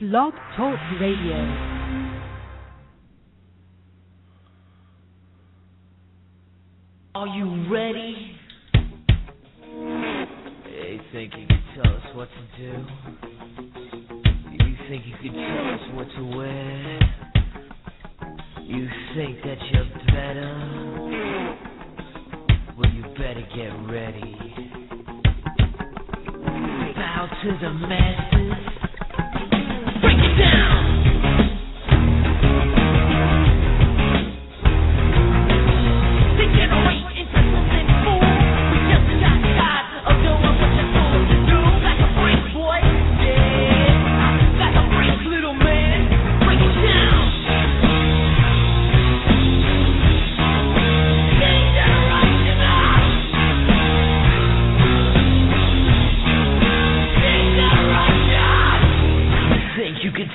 Blog Talk Radio. Are you ready? You think you can tell us what to do? You think you can tell us what to wear? You think that you're better? Well, you better get ready. Bow to the masses. Break it down!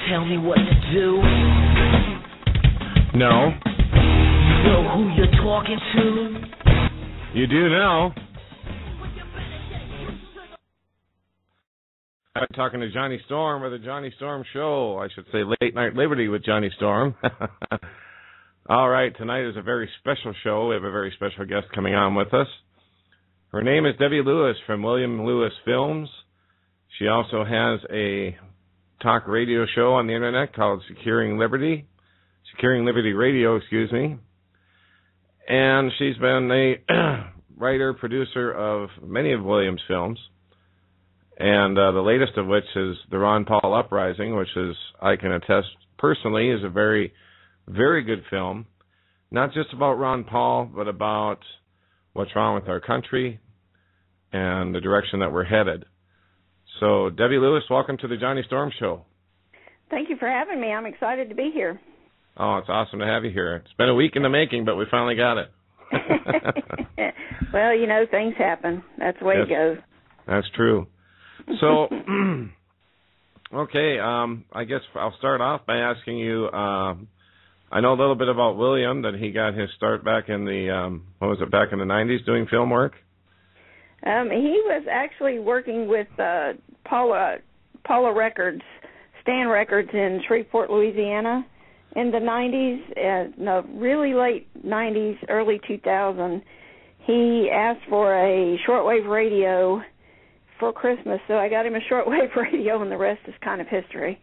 Tell me what to do. No. Know who you're talking to? You do now. I'm talking to Johnny Storm with the Johnny Storm Show. I should say Late Night Liberty with Johnny Storm. All right, tonight is a very special show. We have a very special guest coming on with us. Her name is Debbie Lewis from William Lewis Films. She also has a talk radio show on the internet called Securing Liberty Radio, and she's been a writer, producer of many of Williams' films, and the latest of which is the Ron Paul Uprising, which is, I can attest personally, is a very, very good film, not just about Ron Paul, but about what's wrong with our country and the direction that we're headed. So, Debbie Lewis, welcome to the Johnny Storm Show. Thank you for having me. I'm excited to be here. Oh, it's awesome to have you here. It's been a week in the making, but we finally got it. Well, you know, things happen. That's the way it goes. That's true. So, okay, I guess I'll start off by asking you, I know a little bit about William, that he got his start back in the, back in the 90s doing film work? He was actually working with Paula Records, Stan Records in Shreveport, Louisiana in the 90s, no, really late 90s, early 2000. He asked for a shortwave radio for Christmas, so I got him a shortwave radio, and the rest is kind of history.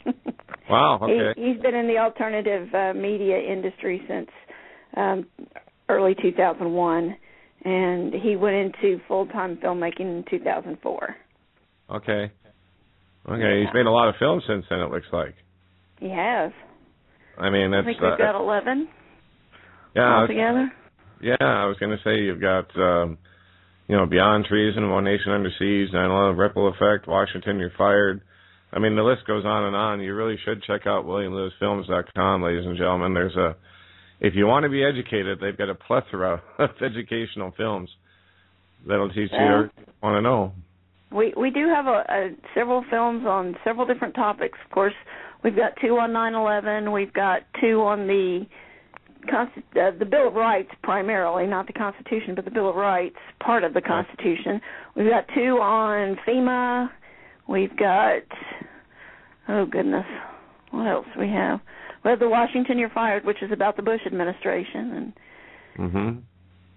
Wow, okay. He's been in the alternative media industry since early 2001. And he went into full-time filmmaking in 2004. Okay. He's made a lot of films since then, it looks like. He has. I mean, that's... I think we've got 11 altogether. I was going to say you've got, Beyond Treason, One Nation Under Siege, 9/11, Ripple Effect, Washington, You're Fired. I mean, the list goes on and on. You really should check out WilliamLewisFilms.com, ladies and gentlemen. If you want to be educated, they've got a plethora of educational films that'll teach you what you want to know. We do have several films on several different topics. Of course, we've got 2 on 9/11. We've got 2 on the Bill of Rights primarily, not the Constitution, but the Bill of Rights, part of the Constitution. We've got 2 on FEMA. We've got, oh goodness, what else do we have? We have the Washington You're Fired, which is about the Bush administration, and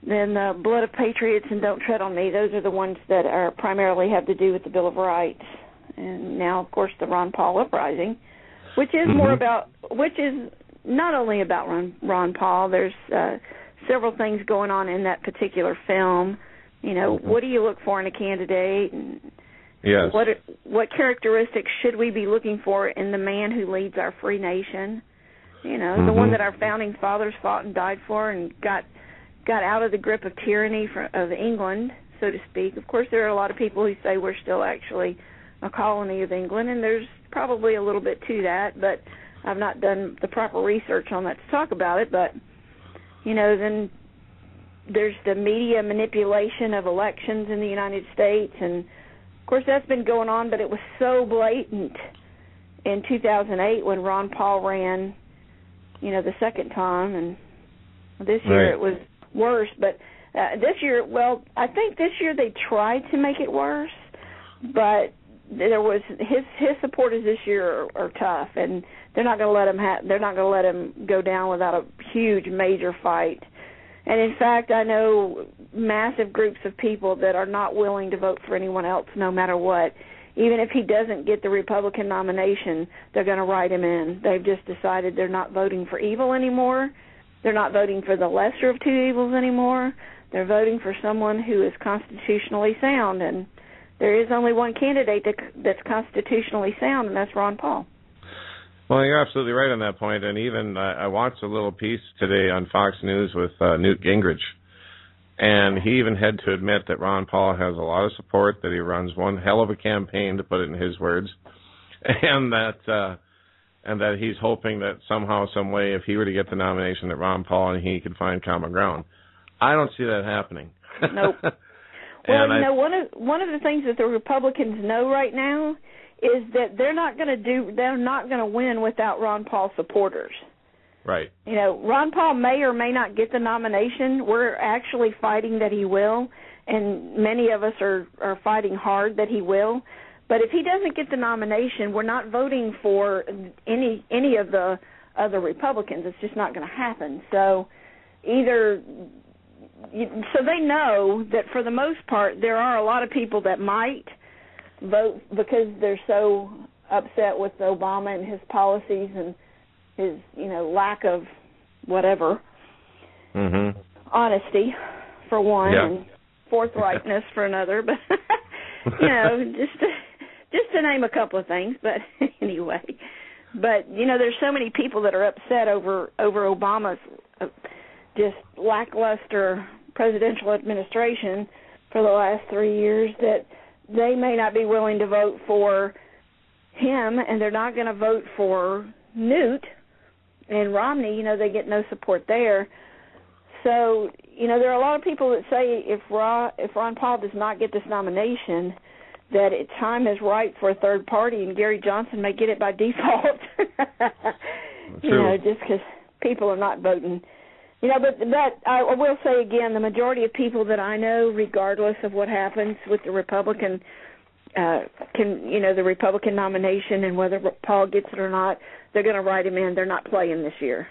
then Blood of Patriots and Don't Tread on Me. Those are the ones that are primarily have to do with the Bill of Rights. And now, of course, the Ron Paul Uprising, which is which is not only about Ron Paul. There's several things going on in that particular film. You know, what do you look for in a candidate? And yes. What characteristics should we be looking for in the man who leads our free nation? You know, the one that our founding fathers fought and died for and got out of the grip of tyranny of England, so to speak. Of course, there are a lot of people who say we're still actually a colony of England, and there's probably a little bit to that, but I've not done the proper research on that to talk about it. But, you know, then there's the media manipulation of elections in the United States, and, of course, that's been going on, but it was so blatant in 2008 when Ron Paul ran, you know, the second time, and this year it was worse. But this year, well, I think this year they tried to make it worse, but there was his supporters this year are tough, and they're not going to let him go down without a huge major fight. And in fact, I know massive groups of people that are not willing to vote for anyone else, no matter what. Even if he doesn't get the Republican nomination, they're going to write him in. They've just decided they're not voting for evil anymore. They're not voting for the lesser of two evils anymore. They're voting for someone who is constitutionally sound, and there is only one candidate that's constitutionally sound, and that's Ron Paul. Well, you're absolutely right on that point. And even I watched a little piece today on Fox News with Newt Gingrich, and he even had to admit that Ron Paul has a lot of support, that he runs one hell of a campaign, to put it in his words, and that he's hoping that somehow, some way, if he were to get the nomination, that Ron Paul and he could find common ground. I don't see that happening. Nope. Well, one of the things that the Republicans know right now is that they're not going to win without Ron Paul supporters. Right. Ron Paul may or may not get the nomination. We're actually fighting that he will, and many of us are fighting hard that he will. But if he doesn't get the nomination, we're not voting for any of the other Republicans. It's just not going to happen. So they know that for the most part there are a lot of people that might vote because they're so upset with Obama and his policies and his, lack of whatever, honesty for one, and forthrightness for another. But just to name a couple of things. But anyway, there's so many people that are upset over Obama's just lackluster presidential administration for the last 3 years that they may not be willing to vote for him, and they're not going to vote for Newt and Romney. They get no support there. So, there are a lot of people that say if Ron Paul does not get this nomination, that time is right for a third party, and Gary Johnson may get it by default. Just because people are not voting. But I will say again, the majority of people that I know, regardless of what happens with the Republican, the Republican nomination and whether Paul gets it or not, they're going to write him in. They're not playing this year.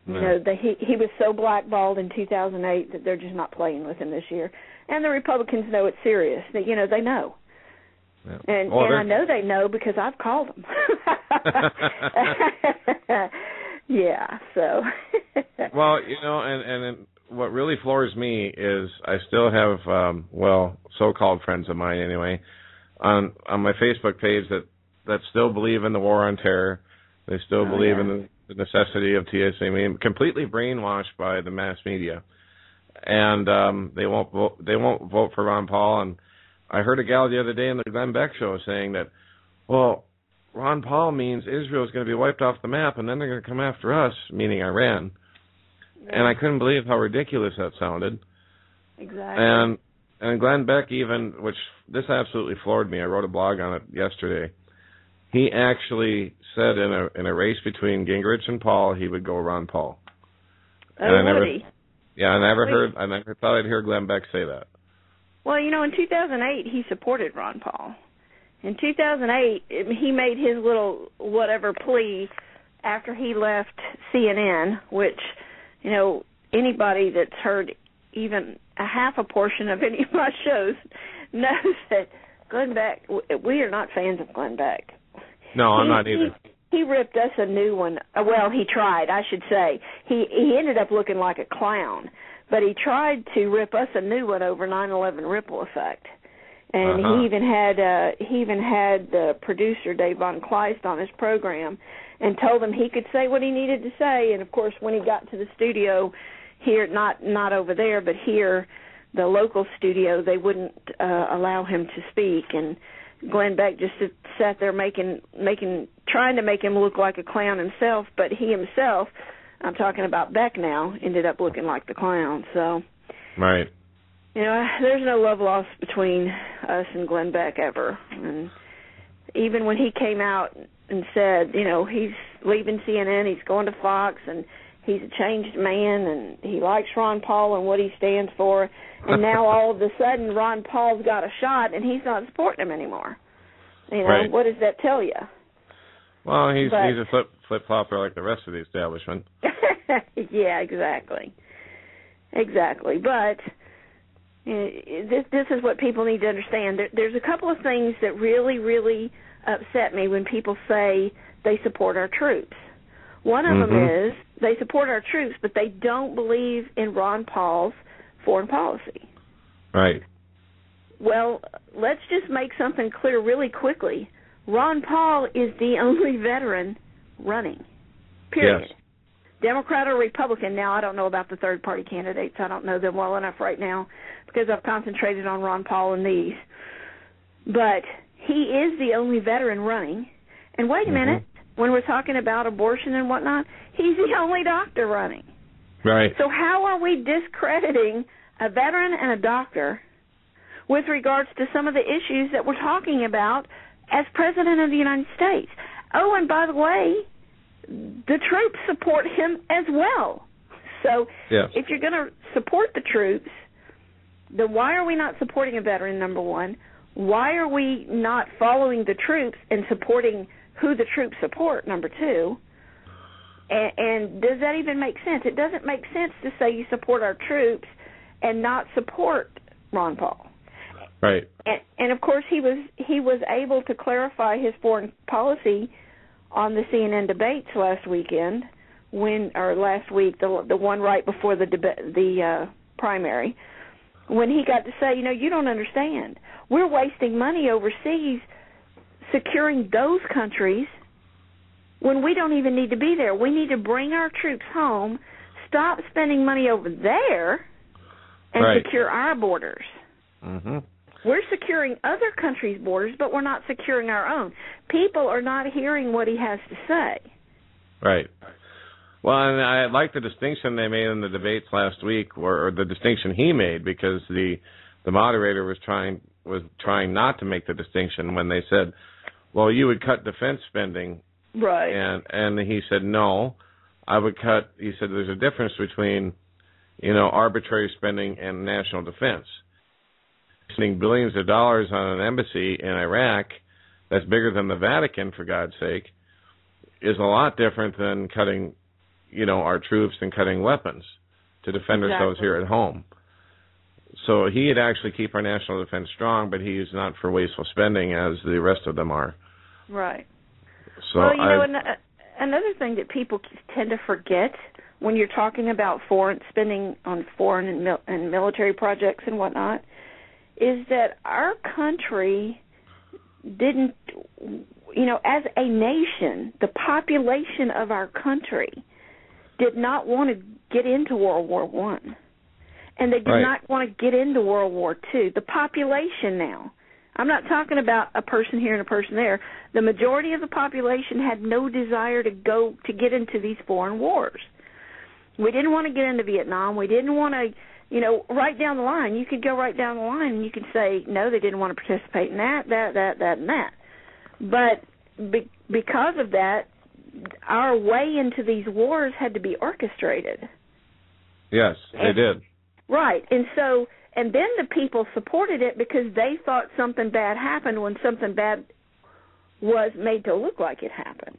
Right. He was so blackballed in 2008 that they're just not playing with him this year. And the Republicans know it's serious. They know. Yeah. And I know they know because I've called them. Yeah, so. Well, and what really floors me is I still have, so-called friends of mine anyway, on my Facebook page that still believe in the war on terror. They still believe in the necessity of TSA. I mean, completely brainwashed by the mass media, and they won't vote for Ron Paul. And I heard a gal the other day in the Glenn Beck show saying that, well, Ron Paul means Israel is going to be wiped off the map, and then they're going to come after us, meaning Iran. Yeah. And I couldn't believe how ridiculous that sounded. Exactly. And Glenn Beck even, which this absolutely floored me. I wrote a blog on it yesterday. He actually said in a race between Gingrich and Paul, he would go Ron Paul. Would he? Yeah, I never thought I'd hear Glenn Beck say that. Well, in 2008, he supported Ron Paul. In 2008, he made his little whatever plea after he left CNN, which, anybody that's heard even a half a portion of any of my shows knows that Glenn Beck, we are not fans of Glenn Beck. No, I'm not either. He ripped us a new one. Well, he tried, I should say. He ended up looking like a clown, but he tried to rip us a new one over 9/11 ripple effect. And he even had the producer Dave Von Kleist on his program and told him he could say what he needed to say. And of course, when he got to the studio here, not over there, but here, the local studio, they wouldn't allow him to speak. And Glenn Beck just sat there trying to make him look like a clown himself, but he himself, I'm talking about Beck now, ended up looking like the clown. So. Right. There's no love lost between us and Glenn Beck ever. And even when he came out and said, he's leaving CNN, he's going to Fox, and he's a changed man, and he likes Ron Paul and what he stands for, and now all of a sudden Ron Paul's got a shot, and he's not supporting him anymore. You know, right. What does that tell you? Well, he's a flip-flopper like the rest of the establishment. Yeah, exactly. But this is what people need to understand. There's a couple of things that really, really upset me when people say they support our troops. One of them is they support our troops, but they don't believe in Ron Paul's foreign policy. Right. Well, let's just make something clear really quickly. Ron Paul is the only veteran running, period. Yes. Democrat or Republican. Now, I don't know about the third-party candidates. I don't know them well enough right now because I've concentrated on Ron Paul and these. But he is the only veteran running. And wait a minute, when we're talking about abortion and whatnot, he's the only doctor running. Right. So how are we discrediting a veteran and a doctor with regards to some of the issues that we're talking about as President of the United States? Oh, and by the way, the troops support him as well. So if you're going to support the troops, then why are we not supporting a veteran, number one? Why are we not following the troops and supporting who the troops support, number two? And does that even make sense? It doesn't make sense to say you support our troops and not support Ron Paul. Right. And of course, he was able to clarify his foreign policy on the CNN debates last week, the one right before the primary, when he got to say, you don't understand. We're wasting money overseas securing those countries when we don't even need to be there. We need to bring our troops home, stop spending money over there, and secure our borders. Mm-hmm. We're securing other countries' borders, but we're not securing our own. People are not hearing what he has to say. Right. Well, and I like the distinction they made in the debates last week, or the distinction he made, because the moderator was trying not to make the distinction when they said, well, you would cut defense spending. Right. And he said, no, I would cut, he said there's a difference between, arbitrary spending and national defense. Spending billions of dollars on an embassy in Iraq that's bigger than the Vatican, for God's sake, is a lot different than cutting, our troops and cutting weapons to defend ourselves here at home. So he'd actually keep our national defense strong, but he's not for wasteful spending as the rest of them are. Right. So well, another thing that people tend to forget when you're talking about foreign spending on foreign and military projects and whatnot is that our country didn't, as a nation, the population of our country did not want to get into World War I. And they did not want to get into World War II. The population now, I'm not talking about a person here and a person there. The majority of the population had no desire to get into these foreign wars. We didn't want to get into Vietnam. We didn't want to, right down the line. You could go right down the line and you could say, no, they didn't want to participate in that, and that. But because of that, our way into these wars had to be orchestrated. Yes, they did. Right. And then the people supported it because they thought something bad happened when something bad was made to look like it happened.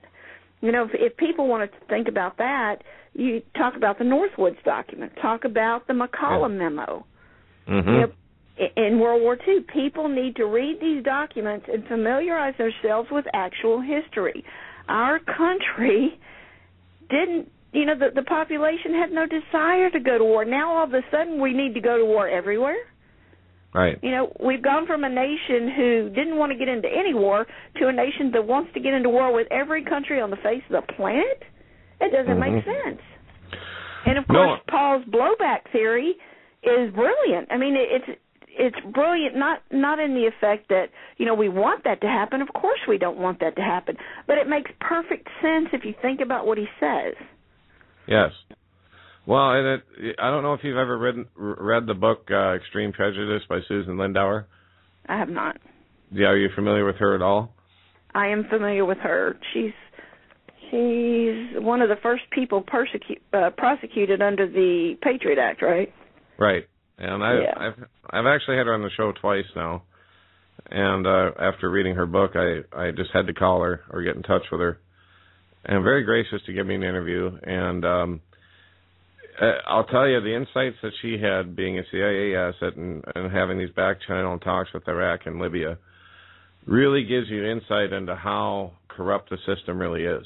If people want to think about that, you talk about the Northwoods document, talk about the McCollum memo. Mm-hmm. In World War II, people need to read these documents and familiarize themselves with actual history. Our country didn't, the population had no desire to go to war. Now all of a sudden we need to go to war everywhere. Right. We've gone from a nation who didn't want to get into any war to a nation that wants to get into war with every country on the face of the planet. It doesn't make sense. And of course, Paul's blowback theory is brilliant. I mean, it's brilliant, not in the effect that, we want that to happen. Of course we don't want that to happen. But it makes perfect sense if you think about what he says. Yes. Well, and I don't know if you've ever read the book Extreme Prejudice by Susan Lindauer. I have not. Yeah, are you familiar with her at all? I am familiar with her. She's one of the first people prosecuted under the Patriot Act, right? Right. And I've actually had her on the show twice now. And after reading her book, I just had to call her or get in touch with her. And very gracious to give me an interview. And I'll tell you, the insights that she had being a CIA asset and having these back-channel talks with Iraq and Libya really gives you insight into how corrupt the system really is.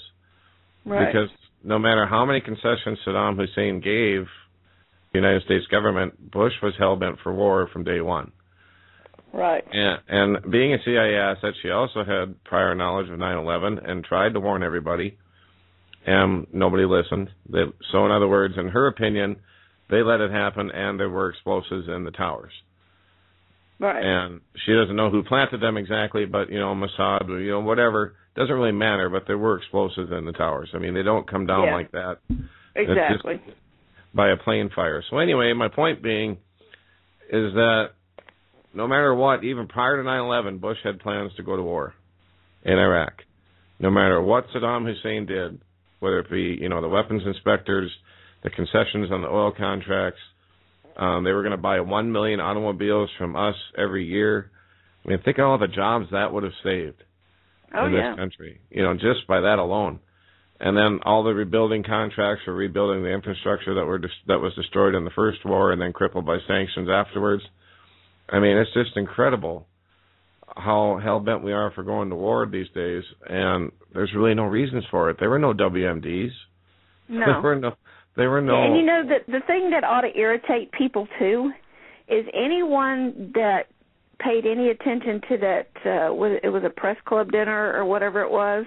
Right. Because no matter how many concessions Saddam Hussein gave the United States government, Bush was hell-bent for war from day one. Right. And being a CIA asset, she also had prior knowledge of 9/11 and tried to warn everybody, and nobody listened. So in other words, in her opinion, they let it happen, and there were explosives in the towers. Right. And she doesn't know who planted them exactly, but, Mossad, whatever, doesn't really matter, but there were explosives in the towers. I mean, they don't come down like that. Exactly. It's just by a plane fire. So anyway, my point being is that no matter what, even prior to 9/11, Bush had plans to go to war in Iraq. No matter what Saddam Hussein did, whether it be, the weapons inspectors, the concessions on the oil contracts, they were going to buy 1 million automobiles from us every year. I mean, think of all the jobs that would have saved in this country, just by that alone. And then all the rebuilding contracts for rebuilding the infrastructure that was destroyed in the first war and then crippled by sanctions afterwards. I mean, it's just incredible how hell-bent we are for going to war these days, and there's really no reasons for it. There were no WMDs. No. There were no... And the thing that ought to irritate people, too, is anyone that paid any attention to that, it was a press club dinner or whatever it was,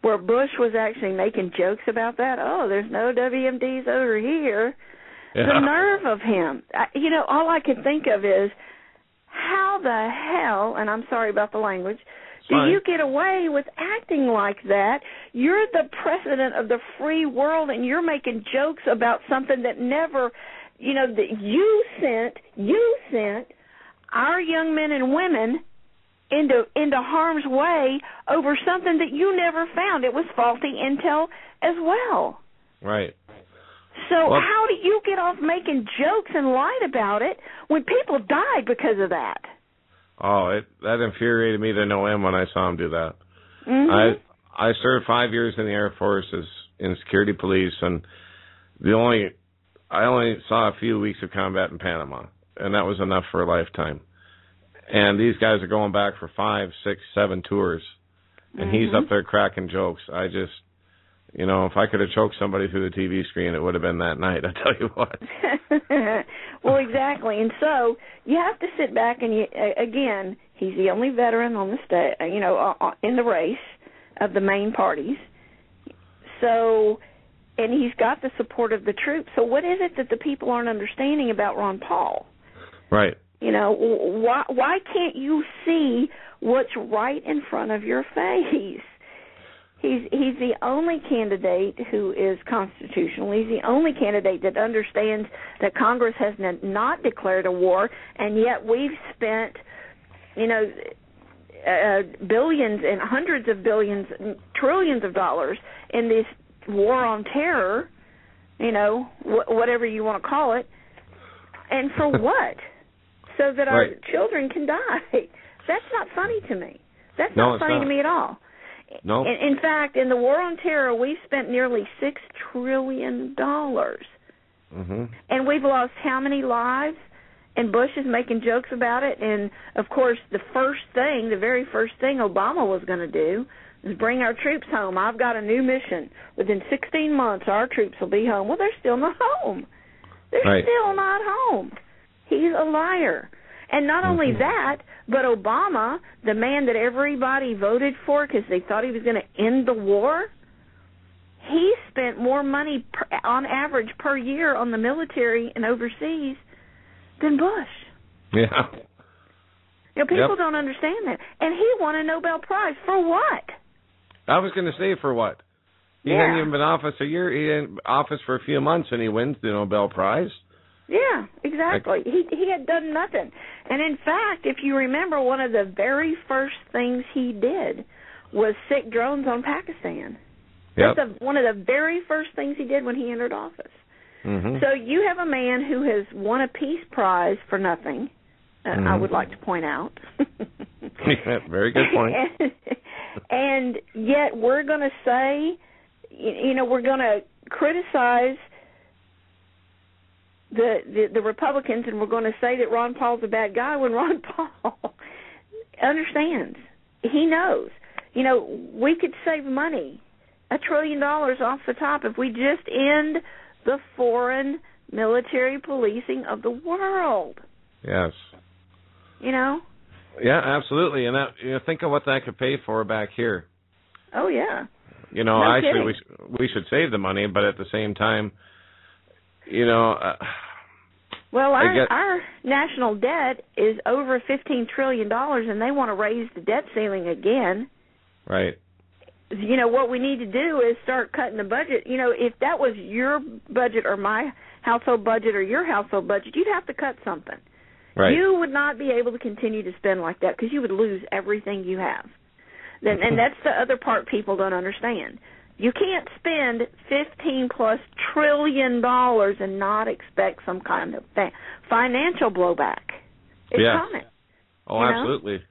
where Bush was actually making jokes about that. Oh, there's no WMDs over here. Yeah. The nerve of him. All I can think of is, how the hell, and I'm sorry about the language, do you get away with acting like that? You're the president of the free world, and you're making jokes about something that never, that you sent our young men and women into harm's way over something that you never found. It was faulty intel as well. Right. So how do you get off making jokes and lied about it when people died because of that? Oh, that infuriated me to no end when I saw him do that. Mm-hmm. I served 5 years in the Air Force in security police, and I only saw a few weeks of combat in Panama, and that was enough for a lifetime. And these guys are going back for 5, 6, 7 tours, and he's up there cracking jokes. I just... if I could have choked somebody through the TV screen, it would have been that night, I tell you what. Well, exactly. And so you have to sit back and, again, he's the only veteran on the in the race of the main parties. So, and he's got the support of the troops. So what is it that the people aren't understanding about Ron Paul? Right. Why can't you see what's right in front of your face? He's the only candidate who is constitutional. He's the only candidate that understands that Congress has not declared a war, and yet we've spent, billions and hundreds of billions, trillions of dollars in this war on terror, whatever you want to call it, and for what? So that our children can die. That's not funny to me. That's not funny to me at all. No. In fact, in the war on terror, we've spent nearly $6 trillion. Mm-hmm. And we've lost how many lives? And Bush is making jokes about it. And, of course, the very first thing Obama was going to do is bring our troops home. I've got a new mission. Within 16 months, our troops will be home. Well, they're still not home. They're still not home. He's a liar. And not only that, but Obama, the man that everybody voted for because they thought he was going to end the war, he spent more money on average per year on the military and overseas than Bush. Yeah. People don't understand that. And he won a Nobel Prize. For what? I was going to say for what? He hadn't even been in office a year. He had office for a few months, and he wins the Nobel Prize. Yeah, exactly. He had done nothing. And in fact, if you remember, one of the very first things he did was sic drones on Pakistan. Yep. That's one of the very first things he did when he entered office. Mm-hmm. So you have a man who has won a peace prize for nothing, I would like to point out. Very good point. And yet we're going to say, we're going to criticize the Republicans, and we're going to say that Ron Paul's a bad guy when Ron Paul understands. He knows. We could save money, $1 trillion off the top, if we just end the foreign military policing of the world. Yes. Yeah, absolutely. And that, think of what that could pay for back here. Oh, yeah. Actually, we should save the money, but at the same time, well, our national debt is over $15 trillion, and they want to raise the debt ceiling again. Right. What we need to do is start cutting the budget. If that was your budget or my household budget or your household budget, you'd have to cut something. Right. You would not be able to continue to spend like that because you would lose everything you have. And that's the other part people don't understand. You can't spend $15+ trillion and not expect some kind of financial blowback. It's coming. Oh, absolutely.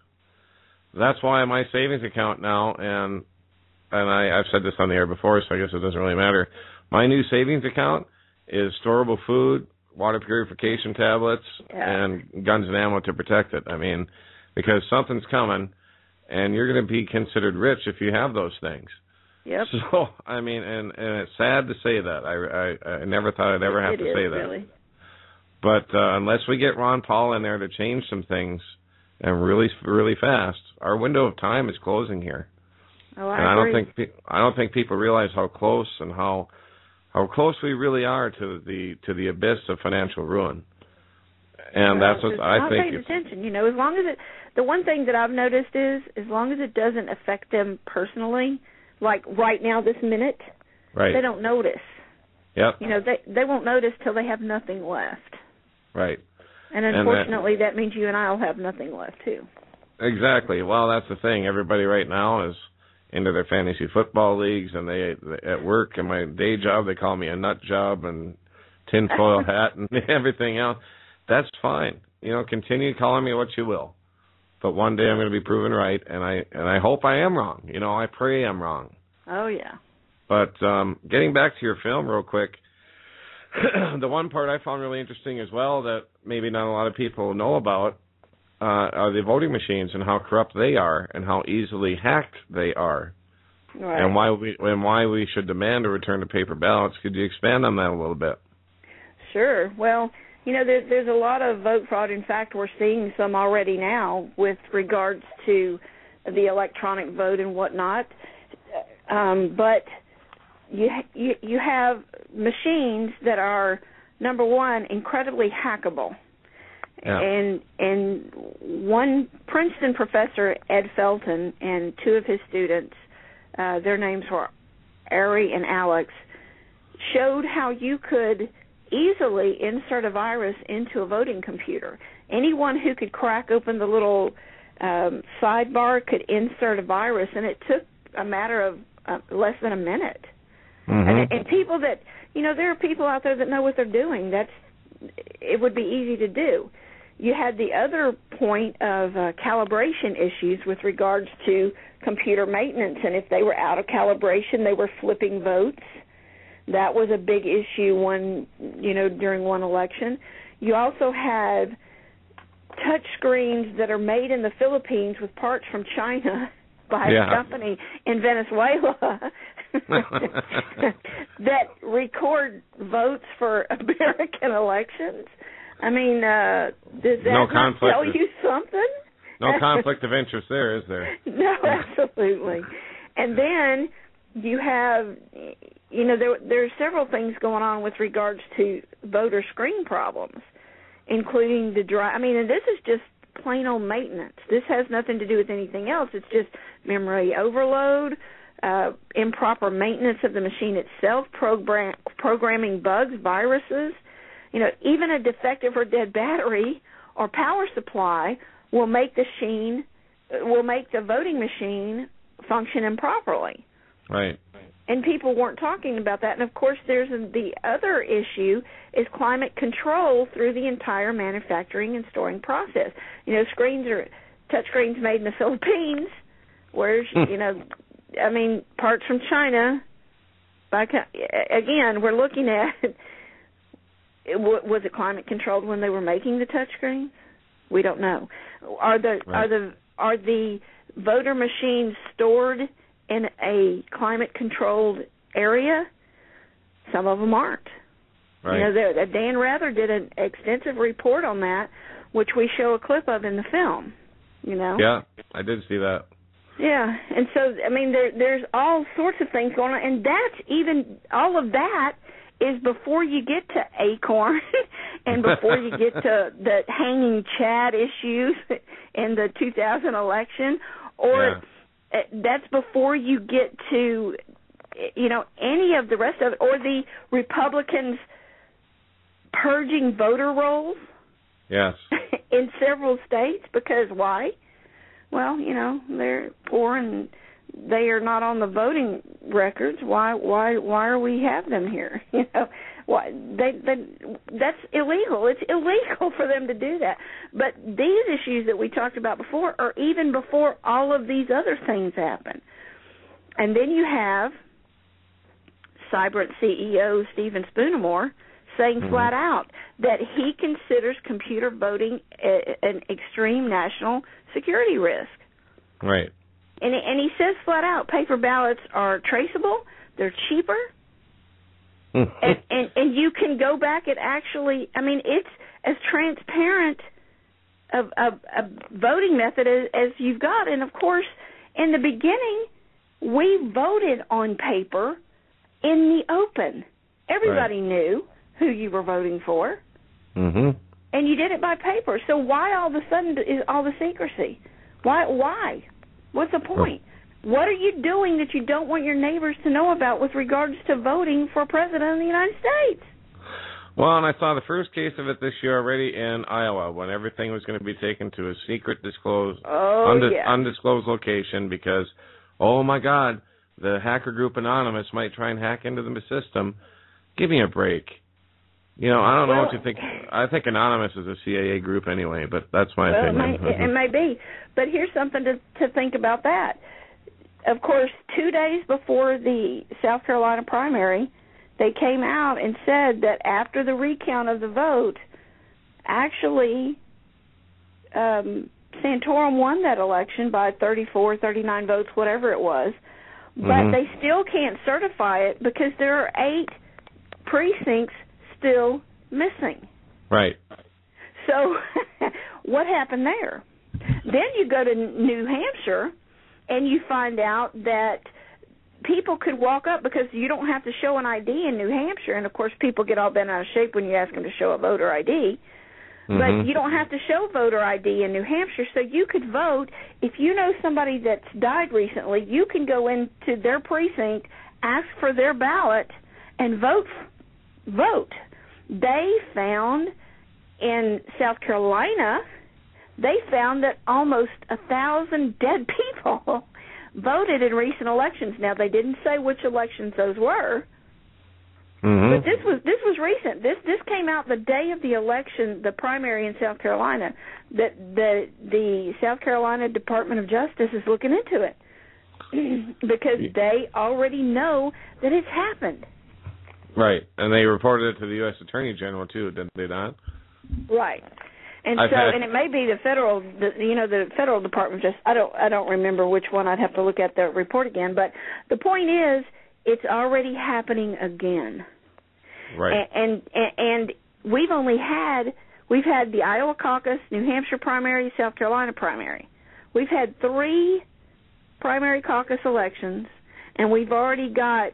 That's why my savings account now, and I've said this on the air before, so I guess it doesn't really matter. My new savings account is storable food, water purification tablets, and guns and ammo to protect it. I mean, because something's coming, and you're going to be considered rich if you have those things. Yep. So, I mean, and it's sad to say that. I never thought I'd ever have to say that. Really. But unless we get Ron Paul in there to change some things, and really, really fast, our window of time is closing here. Oh, I don't think people realize how close and how close we really are to the abyss of financial ruin. And that's what I think. Not paying attention, as long as the one thing that I've noticed is, as long as it doesn't affect them personally, like right now, this minute, right, they don't notice. Yep. They won't notice till they have nothing left. Right. And unfortunately, that means you and I will have nothing left too. Exactly. Well, that's the thing. Everybody right now is into their fantasy football leagues, and they at work and my day job, they call me a nut job and tinfoil hat and everything else. That's fine. Continue calling me what you will. But one day I'm going to be proven right, and I hope I am wrong. I pray I'm wrong. Oh, yeah. But getting back to your film real quick, the one part I found really interesting as well that maybe not a lot of people know about are the voting machines and how corrupt they are and how easily hacked they are. Right. And why we should demand a return to paper ballots. Could you expand on that a little bit? Sure. Well, there's a lot of vote fraud. In fact, we're seeing some already now with regards to the electronic vote and whatnot. But you have machines that are, number one, incredibly hackable. Yeah. And one Princeton professor, Ed Felton, and two of his students, their names were Ari and Alex, showed how you could easily insert a virus into a voting computer. Anyone who could crack open the little sidebar could insert a virus, and it took a matter of less than a minute. Mm-hmm. And people that, there are people out there that know what they're doing. It would be easy to do. You had the other point of calibration issues with regards to computer maintenance, and if they were out of calibration, they were flipping votes. That was a big issue during one election. You also had touch screens that are made in the Philippines with parts from China by a company in Venezuela that record votes for American elections. I mean, does that not tell you something? No conflict of interest there, is there? No, absolutely. And then you have, there are several things going on with regards to voter screen problems, including and this is just plain old maintenance. This has nothing to do with anything else. It's just memory overload, improper maintenance of the machine itself, programming bugs, viruses. Even a defective or dead battery or power supply will make the voting machine function improperly. Right. And people weren't talking about that. And, of course, there's the other issue is climate control through the entire manufacturing and storing process. Screens are touchscreens made in the Philippines. Where's, parts from China. Again, we're looking at, was it climate controlled when they were making the touchscreens? We don't know. Are the voter machines stored in a climate controlled area? Some of them aren't. Right. Dan Rather did an extensive report on that, which we show a clip of in the film. Yeah, I did see that. Yeah, and so there's all sorts of things going on, and that's even all of that is before you get to Acorn and before you get to the hanging Chad issues in the 2000 election, or that's before you get to any of the rest of it, or the Republicans purging voter rolls. Yes. In several states, because why? Well, they're poor and they are not on the voting records. Why are we having them here? Why that's illegal. It's illegal for them to do that. But these issues that we talked about before are even before all of these other things happen. And then you have Cybrant CEO Stephen Spoonemore saying flat out that he considers computer voting an extreme national security risk. Right. And he says flat out, paper ballots are traceable, they're cheaper, and you can go back and actually, it's as transparent of a voting method as you've got. And, of course, in the beginning, we voted on paper in the open. Everybody knew who you were voting for, and you did it by paper. So why all of a sudden is all the secrecy? Why? What's the point? What are you doing that you don't want your neighbors to know about with regards to voting for president of the United States? Well, and I saw the first case of it this year already in Iowa, when everything was going to be taken to a secret, undisclosed location because, oh my God, the hacker group Anonymous might try and hack into the system. Give me a break. I don't know what you think. I think Anonymous is a CIA group anyway, but that's my opinion. It may be. But here's something to think about that. Of course, 2 days before the South Carolina primary, they came out and said that after the recount of the vote, actually, Santorum won that election by 34, 39 votes, whatever it was. But they still can't certify it because there are 8 precincts still missing. Right. So what happened there? Then you go to New Hampshire and you find out that people could walk up because you don't have to show an ID in New Hampshire. And, of course, people get all bent out of shape when you ask them to show a voter ID. But you don't have to show voter ID in New Hampshire, so you could vote. If you know somebody that's died recently, you can go into their precinct, ask for their ballot, and vote. They found in South Carolina, they found that almost 1,000 dead people voted in recent elections. Now, they didn't say which elections those were, but this was recent. This came out the day of the election, the primary in South Carolina. That the South Carolina Department of Justice is looking into it because they already know that it's happened. Right, and they reported it to the U.S. Attorney General too, didn't they not? Right, and and it may be the federal Department of Justice. I don't remember which one. I'd have to look at the report again. But the point is, it's already happening again. Right, and we've had the Iowa caucus, New Hampshire primary, South Carolina primary. We've had 3 primary caucus elections, and we've already got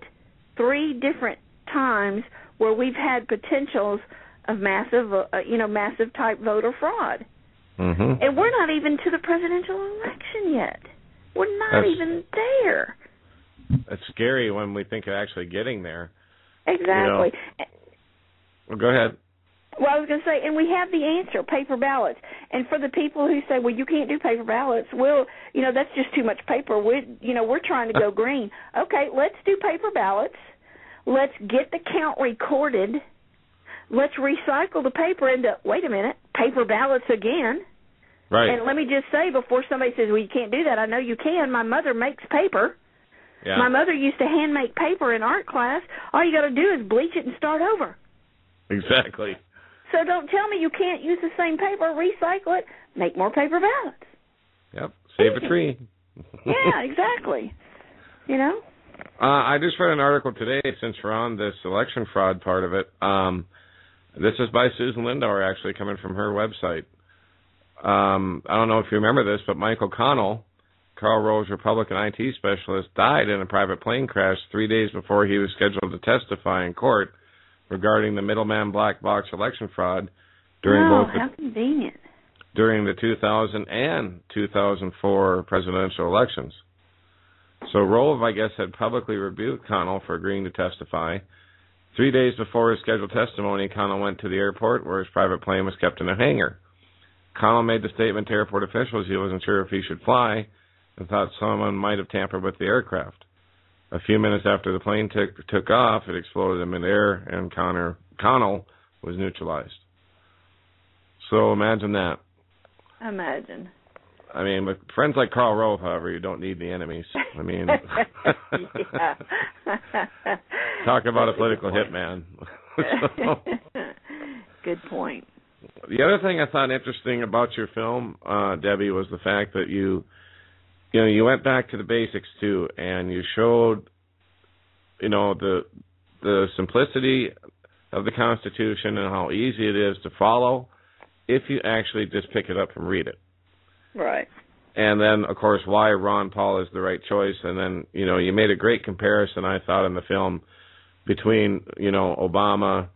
3 different times where we've had potentials of massive type voter fraud. And we're not even to the presidential election yet. We're not even there. It's scary when we think of actually getting there. Exactly. Well, go ahead. Well, I was going to say, and we have the answer, paper ballots. And for the people who say, well, you can't do paper ballots, well, that's just too much paper. We're trying to go green. Okay, let's do paper ballots. Let's get the count recorded. Let's recycle the paper into, wait a minute, paper ballots again. Right. And let me just say, before somebody says, well, you can't do that, I know you can. My mother makes paper. Yeah. My mother used to hand make paper in art class. All you got to do is bleach it and start over. Exactly. So don't tell me you can't use the same paper, recycle it, make more paper ballots. Yep. Save a tree. Yeah, exactly. You know? I just read an article today, since we're on this election fraud part of it. This is by Susan Lindauer, actually, coming from her website. I don't know if you remember this, but Michael Connell, Karl Rove's Republican IT specialist, died in a private plane crash 3 days before he was scheduled to testify in court regarding the middleman black box election fraud during how convenient. During the 2000 and 2004 presidential elections. So Rove, I guess, had publicly rebuked Connell for agreeing to testify. 3 days before his scheduled testimony, Connell went to the airport where his private plane was kept in a hangar. Connell made the statement to airport officials he wasn't sure if he should fly and thought someone might have tampered with the aircraft. A few minutes after the plane took off, it exploded in midair, and Connell was neutralized. So imagine that. Imagine. I mean, with friends like Karl Rove, however, you don't need the enemies. I mean, talk about a political hitman. Good point. The other thing I thought interesting about your film, Debbie, was the fact that you went back to the basics too, and you showed, the simplicity of the Constitution and how easy it is to follow if you actually just pick it up and read it. Right. And then, of course, why Ron Paul is the right choice. And then, you made a great comparison, I thought, in the film between, Obama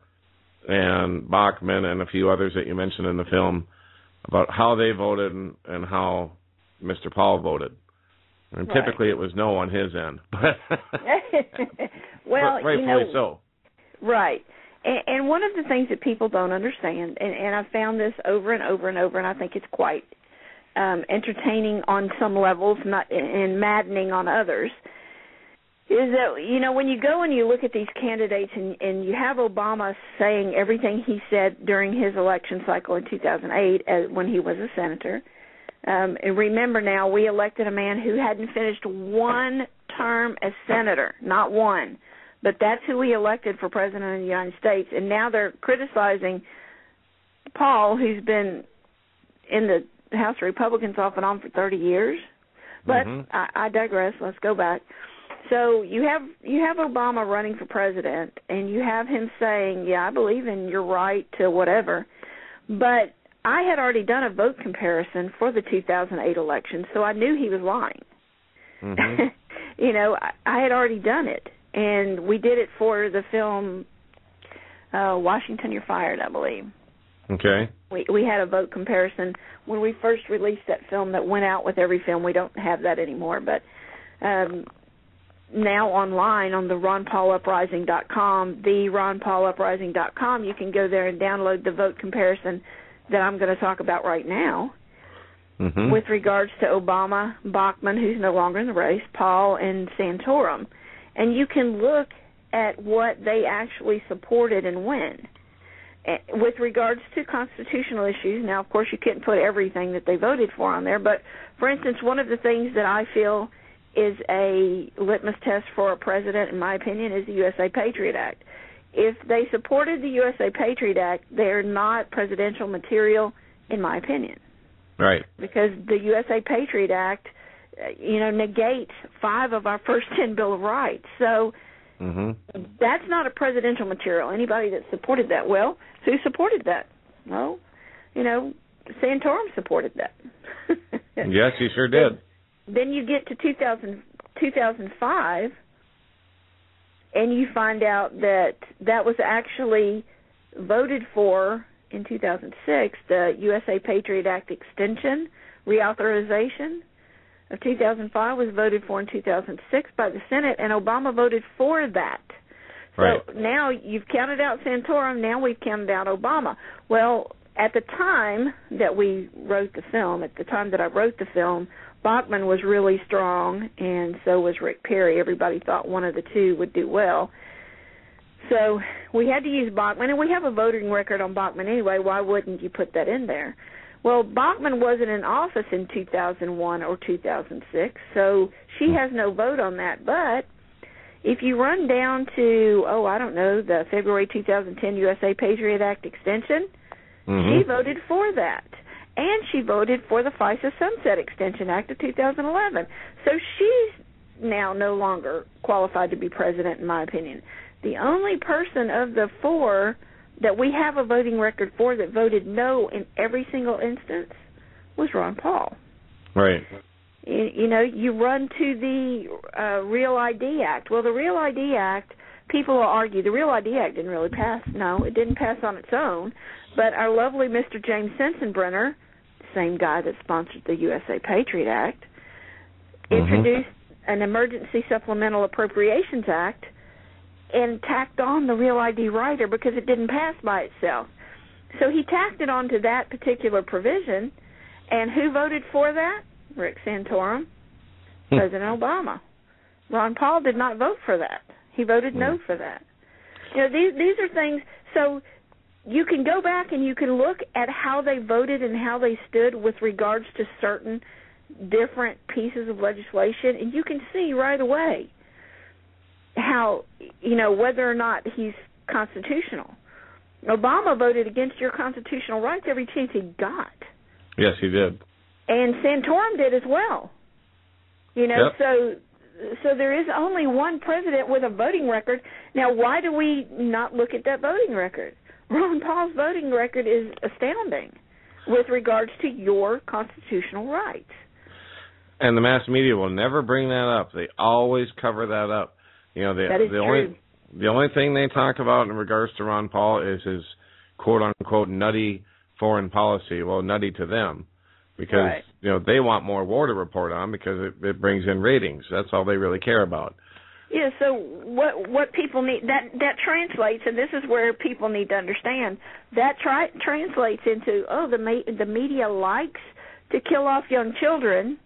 and Bachmann and a few others that you mentioned in the film about how they voted and how Mr. Paul voted. And right. Typically it was no on his end. Well, rightfully so. Right. And one of the things that people don't understand, and I've found this over and over and over, and I think it's quite entertaining on some levels, and maddening on others, is that, when you go and you look at these candidates and you have Obama saying everything he said during his election cycle in 2008 when he was a senator, and remember now, we elected a man who hadn't finished one term as senator, not one, but that's who we elected for president of the United States, and now they're criticizing Paul, who's been in the House of Republicans off and on for 30 years. But I digress. Let's go back. So you have Obama running for president, and you have him saying, yeah, I believe in your right to whatever. But I had already done a vote comparison for the 2008 election, so I knew he was lying. I had already done it, and we did it for the film Washington, You're Fired, I believe. Okay. We had a vote comparison when we first released that film that went out with every film. We don't have that anymore, but now online on the RonPaulUprising.com, the RonPaulUprising.com, you can go there and download the vote comparison that I'm going to talk about right now with regards to Obama, Bachmann, who's no longer in the race, Paul, and Santorum. And you can look at what they actually supported and when. With regards to constitutional issues, now, of course, you couldn't put everything that they voted for on there, but, for instance, one of the things that I feel is a litmus test for a president, in my opinion, is the USA Patriot Act. If they supported the USA Patriot Act, they're not presidential material, in my opinion. Right. Because the USA Patriot Act, negates 5 of our first 10 Bill of Rights. So that's not a presidential material. Anybody that supported that, well, who supported that? Well, Santorum supported that. Yes, he sure did. Then you get to 2005, and you find out that was actually voted for in 2006, the USA Patriot Act extension, reauthorization of 2005 was voted for in 2006 by the Senate, and Obama voted for that. Right. So now you've counted out Santorum, now we've counted out Obama. Well, at the time that we wrote the film, at the time that I wrote the film, Bachmann was really strong, and so was Rick Perry. Everybody thought one of the two would do well. So we had to use Bachmann, and we have a voting record on Bachmann anyway. Why wouldn't you put that in there? Well, Bachmann wasn't in office in 2001 or 2006, so she has no vote on that. But if you run down to, the February 2010 USA Patriot Act extension, she voted for that. And she voted for the FISA Sunset Extension Act of 2011. So she's now no longer qualified to be president, in my opinion. The only person of the four that we have a voting record for that voted no in every single instance was Ron Paul. Right. You run to the Real ID Act. Well, the Real ID Act, people will argue, the Real ID Act didn't really pass. No, it didn't pass on its own. But our lovely Mr. James Sensenbrenner, same guy that sponsored the USA Patriot Act, introduced an Emergency Supplemental Appropriations Act and tacked on the Real ID rider because it didn't pass by itself. So he tacked it onto that particular provision, and who voted for that? Rick Santorum, President Obama. Ron Paul did not vote for that. He voted no for that. These are things, so you can go back and you can look at how they voted and how they stood with regards to certain different pieces of legislation, and you can see right away how, whether or not he's constitutional. Obama voted against your constitutional rights every chance he got. Yes, he did. And Santorum did as well. So there is only one president with a voting record. Now, why do we not look at that voting record? Ron Paul's voting record is astounding with regards to your constitutional rights. And the mass media will never bring that up. They always cover that up. That is true. The only thing they talk about in regards to Ron Paul is his quote-unquote nutty foreign policy. Well, nutty to them because, they want more war to report on because it brings in ratings. That's all they really care about. Yeah, so what people need, that translates, and this is where people need to understand, that translates into, the media likes to kill off young children,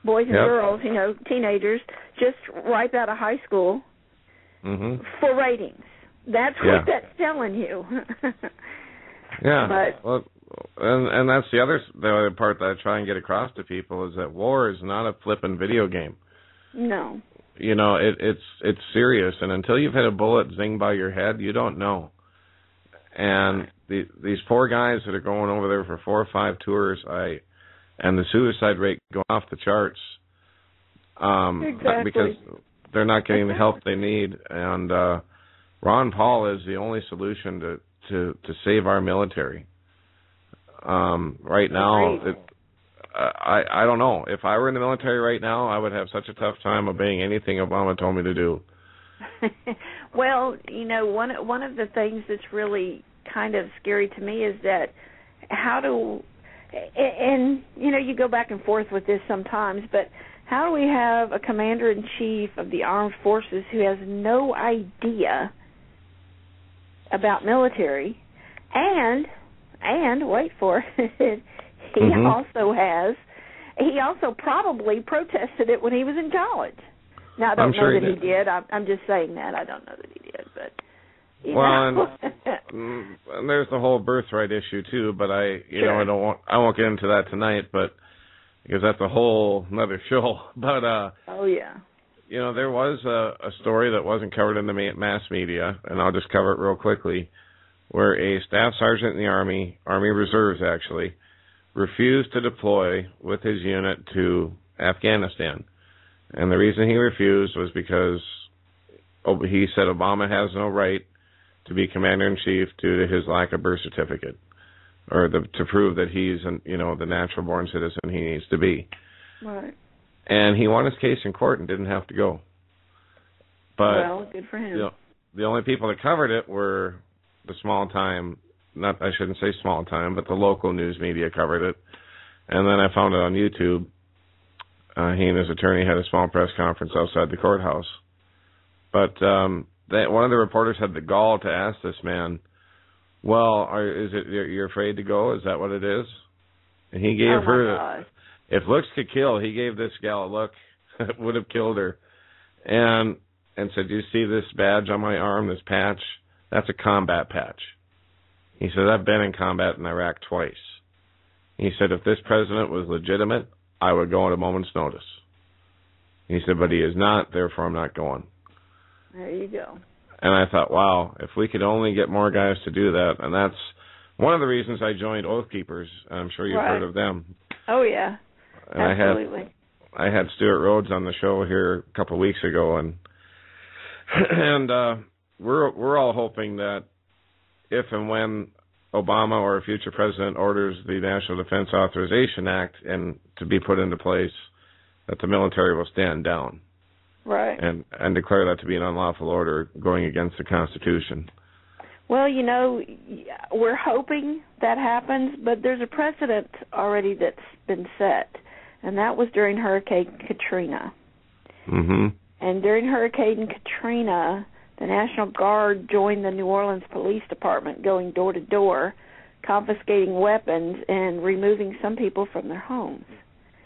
boys and girls, teenagers, just ripe out of high school for ratings. That's what that's telling you. Well, and that's the other part that I try and get across to people is that war is not a flippin' video game. No. It's serious, and until you've had a bullet zing by your head, you don't know. And these poor guys that are going over there for 4 or 5 tours, and the suicide rate going off the charts, because they're not getting the help they need. And Ron Paul is the only solution to save our military. Right now, I don't know. If I were in the military right now, I would have such a tough time obeying anything Obama told me to do. Well, one of the things that's really kind of scary to me is that you go back and forth with this sometimes, but how do we have a commander-in-chief of the armed forces who has no idea about military and wait for it, he also probably protested it when he was in college. Now, I don't know that he did. I'm just saying that. I don't know that he did, but and there's the whole birthright issue too. But I won't get into that tonight, but because that's a whole another show. But there was a story that wasn't covered in the mass media, and I'll just cover it real quickly, where a staff sergeant in the Army Reserves actually, refused to deploy with his unit to Afghanistan. And the reason he refused was because he said Obama has no right to be commander-in-chief due to his lack of birth certificate, or to prove that he's the natural-born citizen he needs to be. Right. And he won his case in court and didn't have to go. But good for him. The only people that covered it were the small-time, I shouldn't say small-time, but the local news media covered it. And then I found it on YouTube. He and his attorney had a small press conference outside the courthouse. But one of the reporters had the gall to ask this man, well, is it you're afraid to go? Is that what it is? And he gave her, if looks could kill, he gave this gal a look that would have killed her. And said, do you see this badge on my arm, this patch? That's a combat patch. He said, I've been in combat in Iraq twice. He said, if this president was legitimate, I would go at a moment's notice. He said, but he is not, therefore I'm not going. There you go. And I thought, wow, if we could only get more guys to do that, and that's one of the reasons I joined Oath Keepers. I'm sure you've heard of them. Oh, yeah. And absolutely. I had Stuart Rhodes on the show here a couple of weeks ago, and we're all hoping that if and when Obama or a future president orders the National Defense Authorization Act and to be put into place, that the military will stand down. Right. And declare that to be an unlawful order going against the Constitution. Well, you know, we're hoping that happens, but there's a precedent already that's been set, and that was during Hurricane Katrina. Mm-hmm. And during Hurricane Katrina, the National Guard joined the New Orleans Police Department, going door to door, confiscating weapons and removing some people from their homes.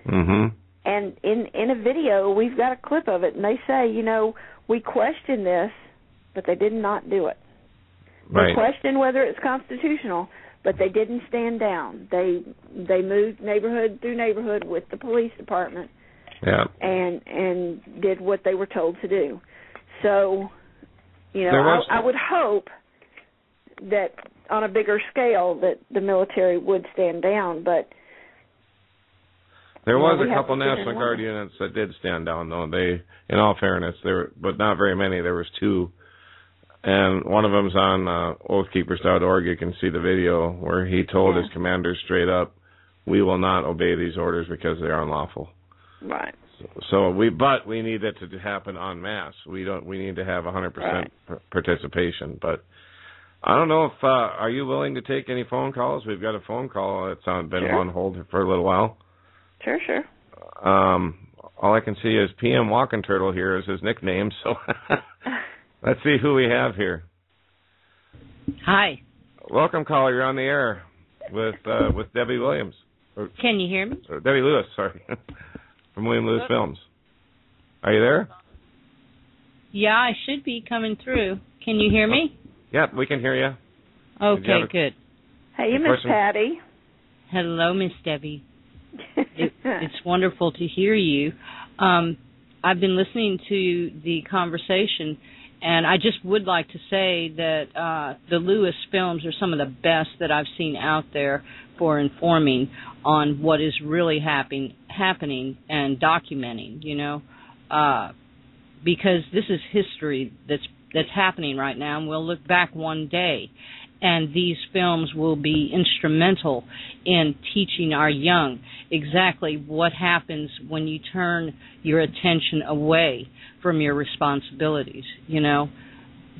Mm-hmm. And in a video, we've got a clip of it, and they say, you know, we question this, but they did not do it. They questioned whether it's constitutional, but they didn't stand down. They moved neighborhood through neighborhood with the police department, and did what they were told to do. So, you know, I would hope that on a bigger scale that the military would stand down, but there was a couple National Guard units that did stand down, though. They, in all fairness, but not very many. There was two, and one of them's on oathkeepers.org. You can see the video where he told his commanders straight up, "We will not obey these orders because they are unlawful." Right. So we need it to happen en masse. We need to have 100% participation. But I don't know if are you willing to take any phone calls? We've got a phone call that's been on hold for a little while. Sure. All I can see is PM Walking Turtle here is his nickname, so let's see who we have here. Hi. Welcome, caller. You're on the air with Debbie Williams. Can you hear me? Debbie Lewis, sorry, from William Lewis Films. Are you there? Yeah, I should be coming through. Can you hear me? Yeah, we can hear you. Okay, good. Hey, Miss Patty. Hello, Miss Debbie. It's wonderful to hear you. I've been listening to the conversation, and I just would like to say that the Lewis films are some of the best that I've seen out there for informing on what is really happening and documenting, you know, because this is history that's happening right now, and we'll look back one day. And these films will be instrumental in teaching our young exactly what happens when you turn your attention away from your responsibilities, you know.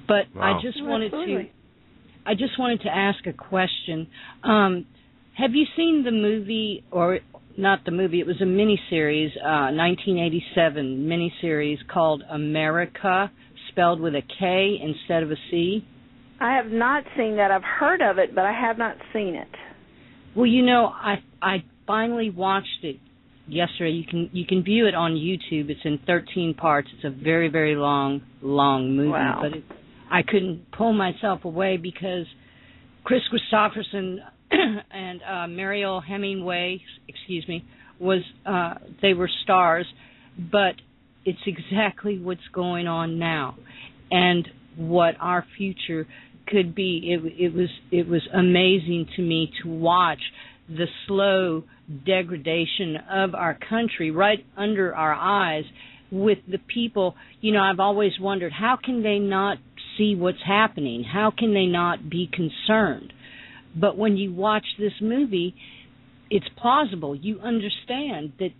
But I just wanted to ask a question. Have you seen the movie, or not the movie, it was a miniseries, 1987 miniseries called America, spelled with a K instead of a C? I have not seen that. I've heard of it, but I have not seen it. Well, you know, I finally watched it yesterday. You can view it on YouTube. It's in 13 parts. It's a very, very long movie. Wow. But I couldn't pull myself away because Chris Christopherson and Mariel Hemingway, they were stars. But it's exactly what's going on now, and what our future could be. It was amazing to me to watch the slow degradation of our country right under our eyes with the people. You know, I've always wondered, how can they not see what's happening? How can they not be concerned? But when you watch this movie, it's plausible. You understand that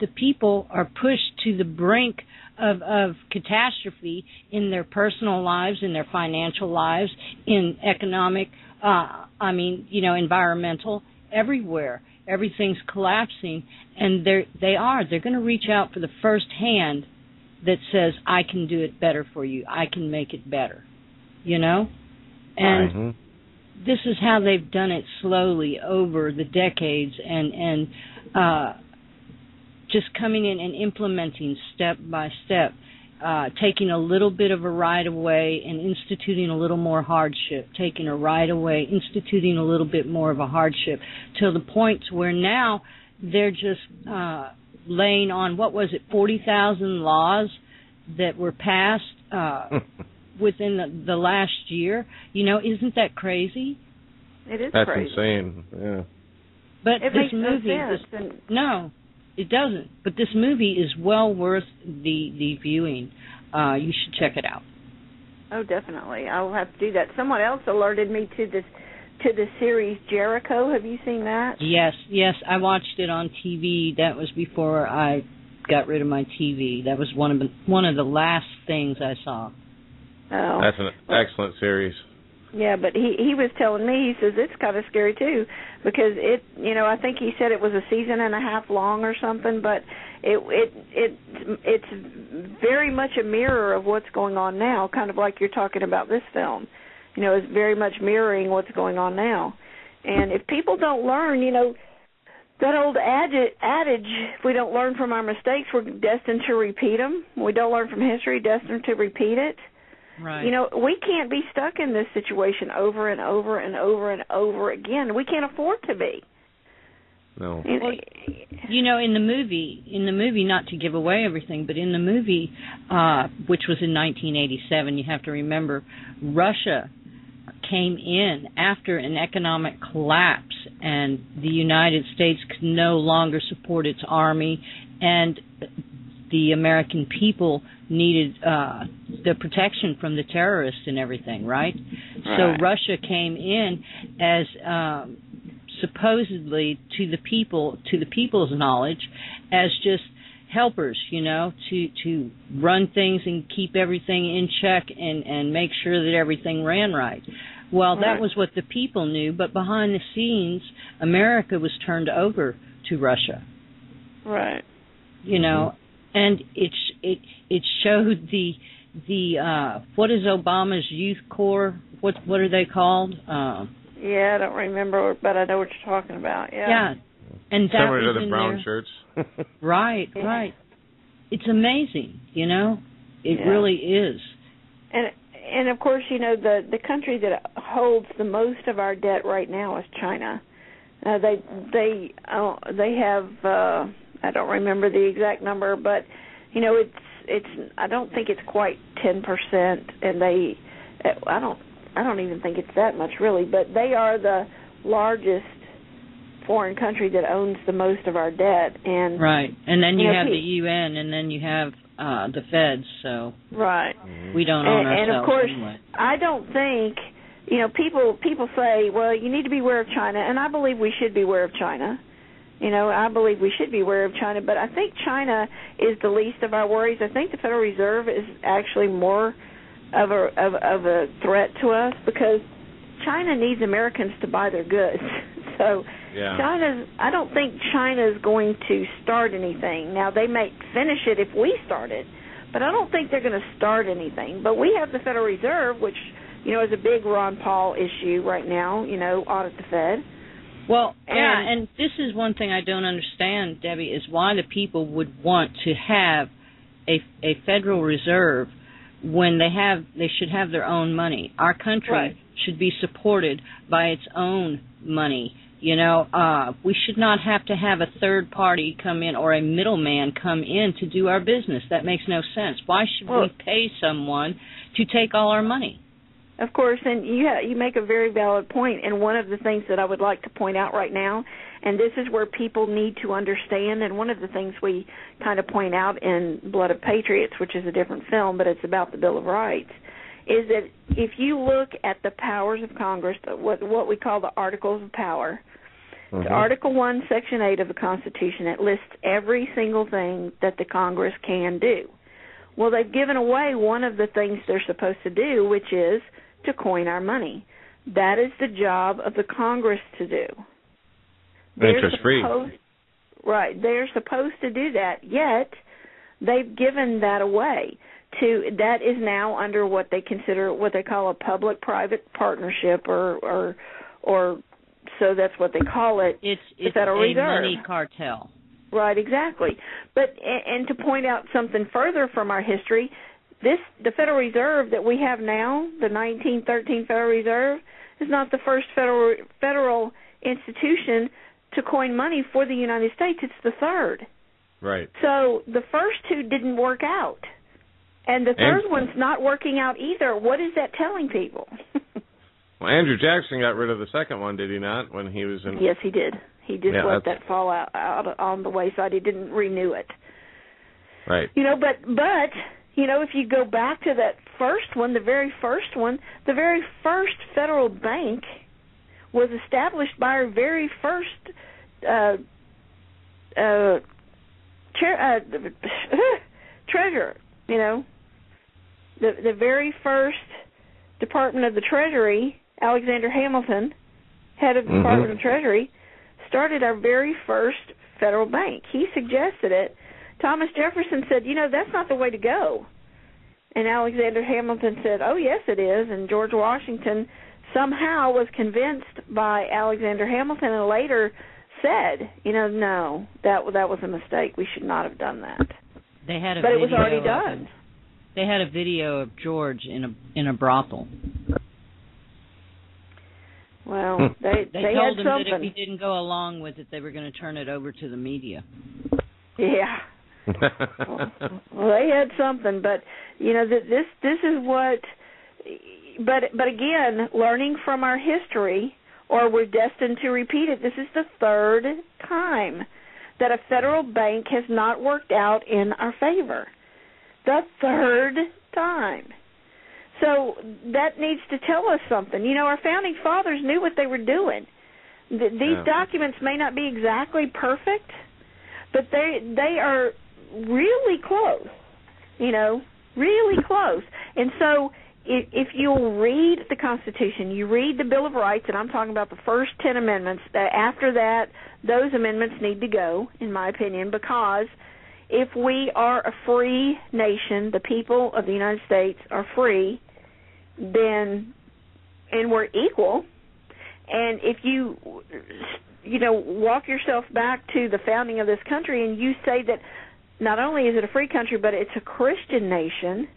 the people are pushed to the brink of catastrophe in their personal lives, in their financial lives, in economic, environmental, everywhere. Everything's collapsing, and they're going to reach out for the first hand that says, I can do it better for you. I can make it better, you know? And this is how they've done it slowly over the decades, and just coming in and implementing step by step. taking a little bit of a right of way and instituting a little more hardship, taking a right of way, instituting a little bit more of a hardship, till the point where now they're just laying on, 40,000 laws that were passed within the last year. Isn't that crazy? It is That's crazy. insane. Yeah. But it makes no sense. No, it doesn't. But this movie is well worth the viewing. You should check it out. Oh, definitely. I'll have to do that. Someone else alerted me to the series Jericho. Have you seen that? Yes. I watched it on TV. That was before I got rid of my TV. That was one of the last things I saw. Oh, that's an excellent series. Yeah, but he was telling me, he says it's kind of scary too, because I think he said it was a season and a half long or something, but it's very much a mirror of what's going on now, kind of like you're talking about this film. It's very much mirroring what's going on now. And if people don't learn, that old adage, if we don't learn from our mistakes, we're destined to repeat them. We don't learn from history, destined to repeat it. Right. We can't be stuck in this situation over and over and over and over again. We can't afford to be. No. Well, in the movie, not to give away everything, but in the movie, which was in 1987, you have to remember, Russia came in after an economic collapse, and the United States could no longer support its army, and the American people needed the protection from the terrorists and everything, right? So Russia came in as supposedly to the people's knowledge, as just helpers, to run things and keep everything in check and make sure that everything ran right. Well, that was what the people knew, but behind the scenes, America was turned over to Russia. Right. And it showed the what is Obama's Youth Corps? What are they called? Yeah, I don't remember, but I know what you're talking about. Yeah. And that similar was to the brown there. shirts. Right. It's amazing, It really is. And of course, the country that holds the most of our debt right now is China. They have I don't remember the exact number, but it's I don't think it's quite 10%, and I don't even think it's that much really, but they are the largest foreign country that owns the most of our debt. And right, and then you have the UN, and then you have the Feds. So right, we don't own ourselves. And of course, anyway. I don't think people say, well, you need to be aware of China, and I believe we should be aware of China. I believe we should be aware of China, but I think China is the least of our worries. I think the Federal Reserve is actually more of a threat to us, because China needs Americans to buy their goods. So I don't think China's going to start anything. Now, they may finish it if we start it, but I don't think they're going to start anything. But we have the Federal Reserve, which, is a big Ron Paul issue right now, audit the Fed. Well, and this is one thing I don't understand, Debbie, is why the people would want to have a Federal Reserve when they should have their own money. Our country should be supported by its own money. We should not have to have a third party come in or a middleman come in to do our business. That makes no sense. Why should we pay someone to take all our money? Of course, and you make a very valid point, and one of the things that I would like to point out right now, and this is where people need to understand, and one of the things we kind of point out in Blood of Patriots, which is a different film, but it's about the Bill of Rights, is that if you look at the powers of Congress, what we call the Articles of Power, Article 1, Section 8 of the Constitution, it lists every single thing that the Congress can do. Well, they've given away one of the things they're supposed to do, which is to coin our money. That is the job of the Congress to do. Interest-free. Right. They're supposed to do that, yet they've given that away. That is now under what they call a public-private partnership, or so that's what they call it. It's the Federal Reserve. Money cartel. Right, exactly. But and to point out something further from our history, the Federal Reserve that we have now, the 1913 Federal Reserve, is not the first federal institution to coin money for the United States. It's the third. Right. So the first two didn't work out. And the third one's not working out either. What is that telling people? Well, Andrew Jackson got rid of the second one, did he not, when he was in... Yes, he did. He just let that fall out on the wayside. He didn't renew it. Right. But if you go back to that first one, the very first federal bank was established by our very first treasurer, the very first Department of the Treasury, Alexander Hamilton, head of the Department of Treasury, started our very first federal bank. He suggested it. Thomas Jefferson said, that's not the way to go. And Alexander Hamilton said, oh, yes, it is. And George Washington somehow was convinced by Alexander Hamilton and later said, no, that was a mistake. We should not have done that. They had but it was already done. They had a video of George in a brothel. Well, they told had him something. that if he didn't go along with it, they were going to turn it over to the media. Yeah. Well, they had something, but this is what. But again, learning from our history, or we're destined to repeat it. This is the third time that a federal bank has not worked out in our favor. The third time. So that needs to tell us something. Our founding fathers knew what they were doing. These documents may not be exactly perfect, but they are really close, really close. And so if you'll read the Constitution, you read the Bill of Rights, and I'm talking about the first 10 amendments, after that, those amendments need to go, in my opinion, because if we are a free nation, the people of the United States are free, and we're equal, and if you walk yourself back to the founding of this country and you say that not only is it a free country, but it's a Christian nation,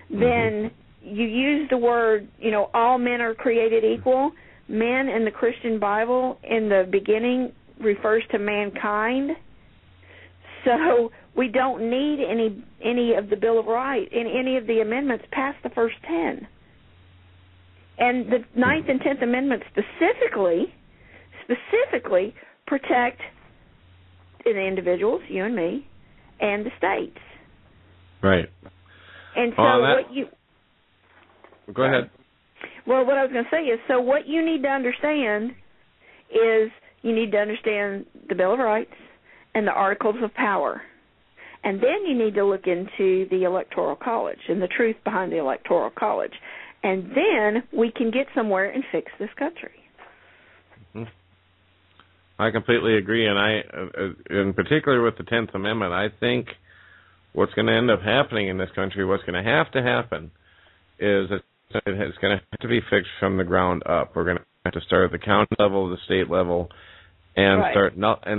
then you use the word, all men are created equal. Men in the Christian Bible in the beginning refers to mankind. So we don't need any of the Bill of Rights, any of the amendments past the first 10. And the 9th and 10th Amendments specifically protect the individuals, you and me, and the states. Right. And so Go ahead. Well, what I was going to say is, so what you need to understand is you need to understand the Bill of Rights and the Articles of Power. And then you need to look into the Electoral College and the truth behind the Electoral College. And then we can get somewhere and fix this country. I completely agree, and I, in particular with the 10th Amendment, I think what's going to end up happening in this country, what's going to have to happen, is that it's going to have to be fixed from the ground up. We're going to have to start at the county level, the state level, and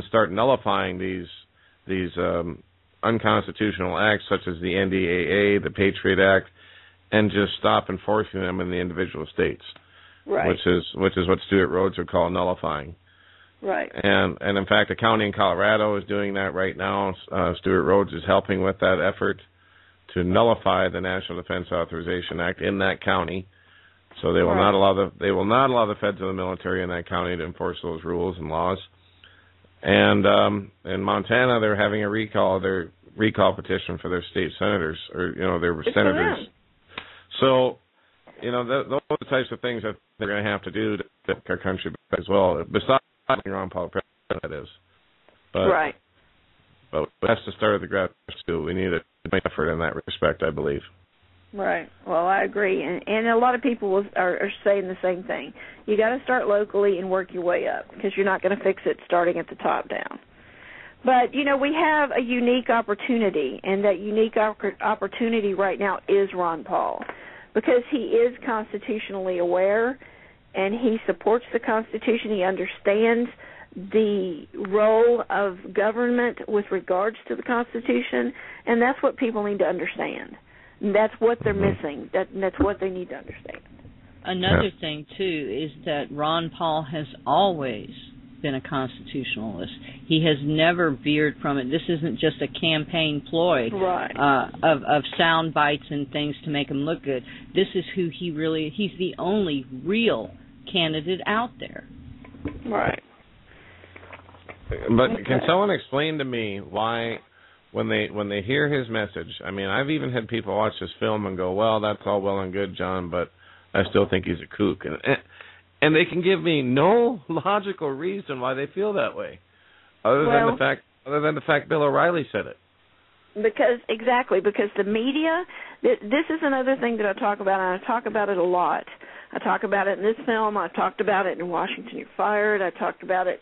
start nullifying these unconstitutional acts such as the NDAA, the Patriot Act, and just stop enforcing them in the individual states. Right. Which is what Stuart Rhodes would call nullifying. Right. And in fact, a county in Colorado is doing that right now. Stuart Rhodes is helping with that effort to nullify the National Defense Authorization Act in that county. So they will not allow the feds or the military in that county to enforce those rules and laws. And in Montana, they're having a recall petition for their state senators, or their senators. So, those are the types of things that they're going to have to do to make our country better as well. Besides Ron Paul Uprising, that is. But it has to start at the grassroots too. We need a joint effort in that respect, I believe. Right. Well, I agree, and a lot of people are saying the same thing. You got to start locally and work your way up, because you're not going to fix it starting at the top down. But we have a unique opportunity, and that unique opportunity right now is Ron Paul, because he is constitutionally aware, and he supports the Constitution. He understands the role of government with regards to the Constitution, and that's what people need to understand. And that's what they're missing. That's what they need to understand. Another thing, too, is that Ron Paul has always been a constitutionalist. He has never veered from it. This isn't just a campaign ploy of sound bites and things to make him look good. This is who he really, he's the only real candidate out there. Right. But can someone explain to me why, when they hear his message, I mean, I've even had people watch this film and go, well, that's all well and good, John, but I still think he's a kook. And they can give me no logical reason why they feel that way, other than the fact Bill O'Reilly said it. Because the media, this is another thing that I talk about, and I talk about it a lot. I talk about it in this film. I talked about it in Washington You're Fired. I talk about it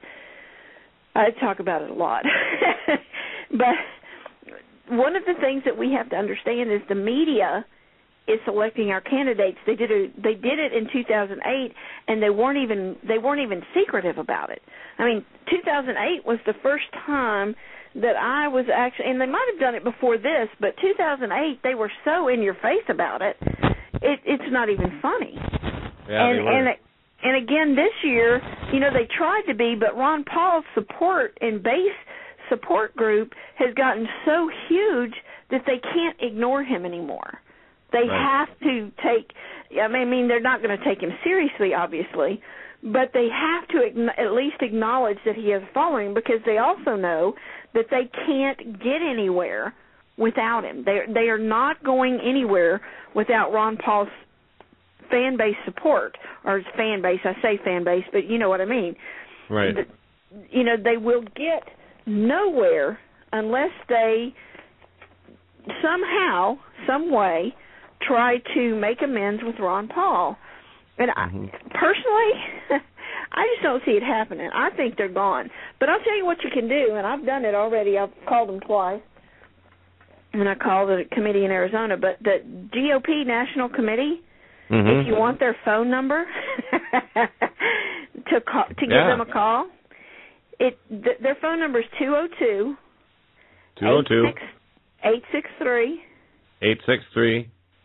a lot. But one of the things that we have to understand is the media is selecting our candidates. They did it in 2008, and they weren't even secretive about it. I mean, 2008 was the first time that I was actually, and they might have done it before this, but 2008 they were so in your face about it. It's not even funny. Yeah, and again this year, they tried to be, but Ron Paul's support and base support group has gotten so huge that they can't ignore him anymore. They have to take, I mean, they're not going to take him seriously, obviously, but they have to at least acknowledge that he has a following, because they also know that they can't get anywhere without him. They are not going anywhere without Ron Paul's fan base support, or his fan base. I say fan base, but you know what I mean. Right. They will get nowhere unless they somehow, some way, try to make amends with Ron Paul. And personally, I just don't see it happening. I think they're gone. But I'll tell you what you can do, and I've done it already. I've called them twice, and I called the committee in Arizona. But the GOP National Committee, if you want their phone number to give them a call, their phone number is 863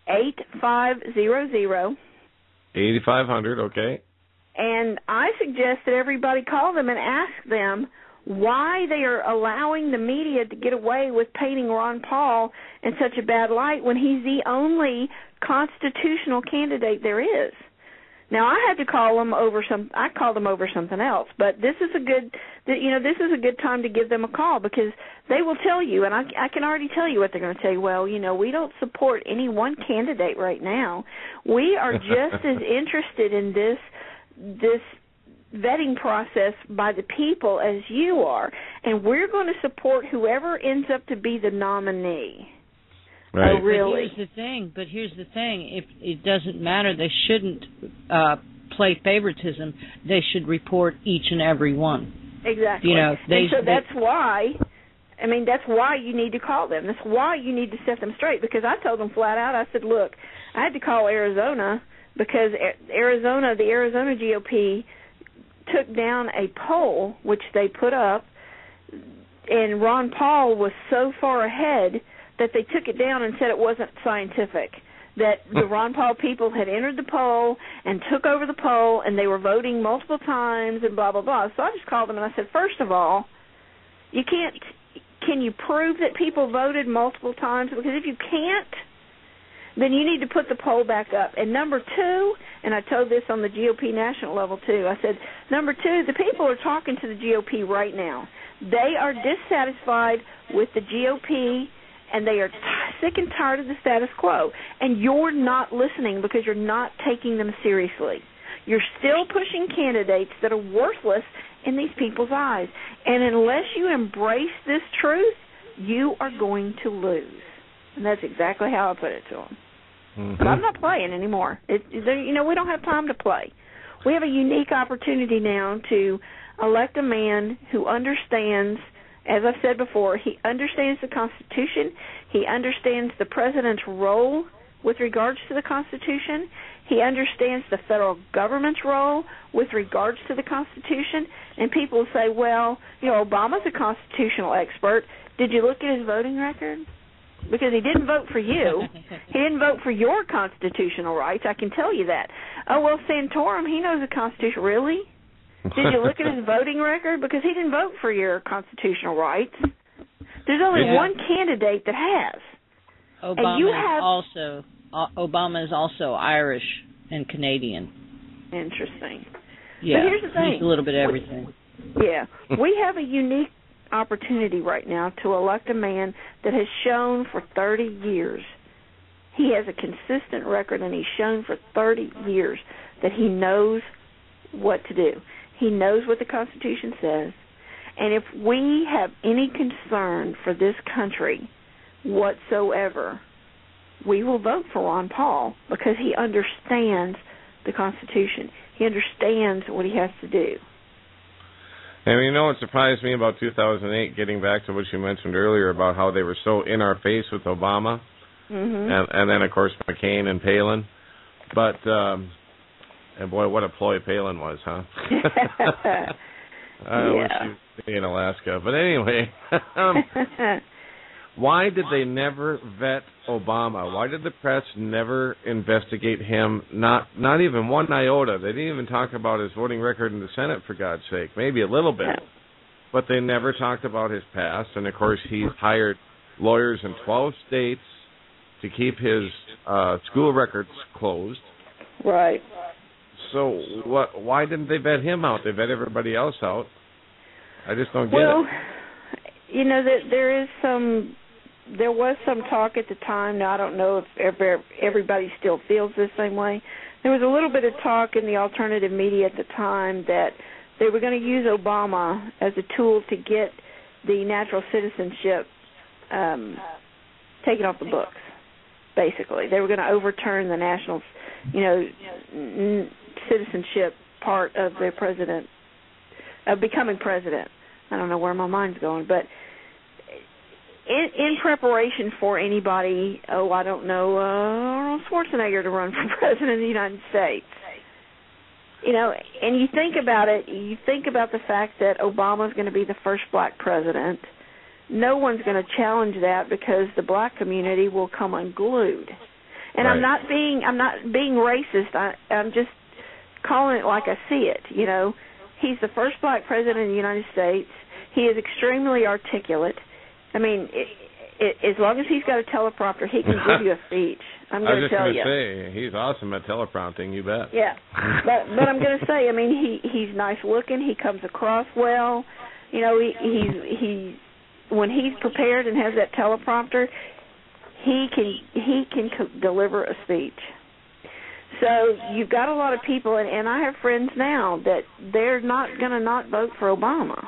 8500. 8500, okay. And I suggest that everybody call them and ask them why they are allowing the media to get away with painting Ron Paul in such a bad light when he's the only constitutional candidate there is. Now, I had to call them over I called them over something else, but this is a good time to give them a call, because they will tell you, and I can already tell you what they're going to tell you. Well, we don't support any one candidate right now. We are just as interested in this vetting process by the people as you are, and we're going to support whoever ends up to be the nominee. Right. Oh, really? But here's the thing. If it doesn't matter, they shouldn't play favoritism. They should report each and every one. Exactly. That's why. I mean, that's why you need to call them. That's why you need to set them straight. Because I told them flat out. I said, look, I had to call Arizona because the Arizona GOP took down a poll which they put up, and Ron Paul was so far ahead that they took it down and said it wasn't scientific, that the Ron Paul people had entered the poll and took over the poll, and they were voting multiple times and blah, blah, blah. So I just called them and I said, first of all, can you prove that people voted multiple times? Because if you can't, then you need to put the poll back up. And number two, and I told this on the GOP national level too, I said, number two, the people are talking to the GOP right now. They are dissatisfied with the GOP, and they are sick and tired of the status quo. And you're not listening because you're not taking them seriously. You're still pushing candidates that are worthless in these people's eyes. And unless you embrace this truth, you are going to lose. And that's exactly how I put it to them. But I'm not playing anymore. We don't have time to play. We have a unique opportunity now to elect a man who understands, as I've said before, he understands the Constitution. He understands the president's role with regards to the Constitution. He understands the federal government's role with regards to the Constitution. And people say, well, Obama's a constitutional expert. Did you look at his voting record? Because he didn't vote for you. He didn't vote for your constitutional rights. I can tell you that. Oh, well, Santorum, he knows the Constitution. Really? Did you look at his voting record? Because he didn't vote for your constitutional rights. There's only one candidate that has. Obama is also Irish and Canadian. Interesting. Yeah, but here's the thing. He's a little bit of everything. We have a unique opportunity right now to elect a man that has shown for 30 years. He has a consistent record, and he's shown for 30 years that he knows what to do. He knows what the Constitution says. And if we have any concern for this country whatsoever, we will vote for Ron Paul because he understands the Constitution. He understands what he has to do. And what surprised me about 2008, getting back to what you mentioned earlier about how they were so in our face with Obama, and then, of course, McCain and Palin. But, and boy, what a ploy Palin was, huh? I wish he was in Alaska. But anyway, why did they never vet Obama? Why did the press never investigate him? Not even one iota. They didn't even talk about his voting record in the Senate, for God's sake. Maybe a little bit. But they never talked about his past. And, of course, he's hired lawyers in 12 states to keep his school records closed. Right. So why didn't they vet him out? They vet everybody else out. I just don't get it. Well, there was some talk at the time. Now, I don't know if everybody still feels the same way. There was a little bit of talk in the alternative media at the time that they were going to use Obama as a tool to get the natural citizenship taken off the books, basically. They were going to overturn the national, citizenship part of the president, of becoming president. I don't know where my mind's going, but in preparation for anybody, I don't know, Arnold Schwarzenegger to run for president of the United States. And you think about it, you think about the fact that Obama's going to be the first black president. No one's going to challenge that because the black community will come unglued. And right. I'm not being racist. I'm just calling it like I see it. He's the first black president of the United States. He is extremely articulate. I mean, as long as he's got a teleprompter, he can give you a speech. I'm going to tell you. I was just going to say, he's awesome at teleprompting, you bet. Yeah, but I'm going to say, I mean, he's nice looking. He comes across well. He when he's prepared and has that teleprompter, he can deliver a speech. So you've got a lot of people, and I have friends now that they're not going to not vote for Obama.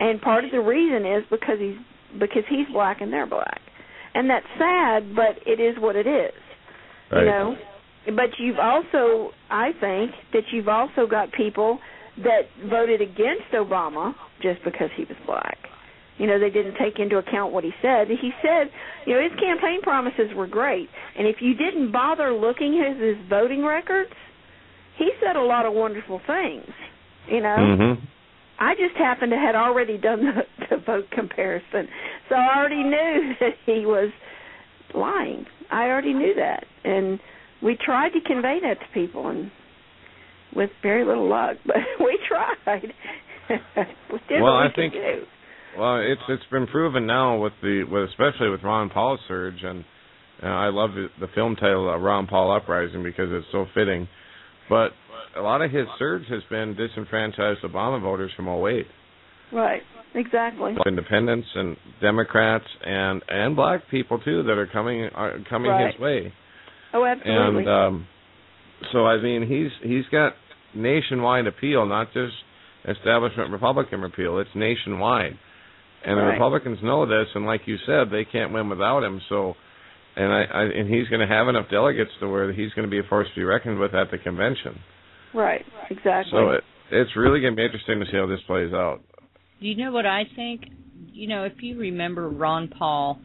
And part of the reason is because he's black and they're black. And that's sad, but it is what it is. Right. But I think that you've also got people that voted against Obama just because he was black. They didn't take into account what he said. He said, his campaign promises were great. And if you didn't bother looking at his voting records, he said a lot of wonderful things, Mm-hmm. I just happened to had already done the vote comparison. So I already knew that he was lying. I already knew that. And we tried to convey that to people, and with very little luck. But we tried. We did what we could do. Well, it's been proven now especially with Ron Paul's surge, and I love the film title Ron Paul Uprising because it's so fitting. But a lot of his surge has been disenfranchised Obama voters from 2008. Right, exactly. Independents and Democrats and black people too that are coming right. his way. Oh, absolutely. And so I mean he's got nationwide appeal, not just establishment Republican appeal. It's nationwide. And the Republicans know this, and like you said, they can't win without him. So, and he's going to have enough delegates to where he's going to be a force to be reckoned with at the convention. Right, exactly. So it's really going to be interesting to see how this plays out. Do you know what I think? If you remember Ron Paul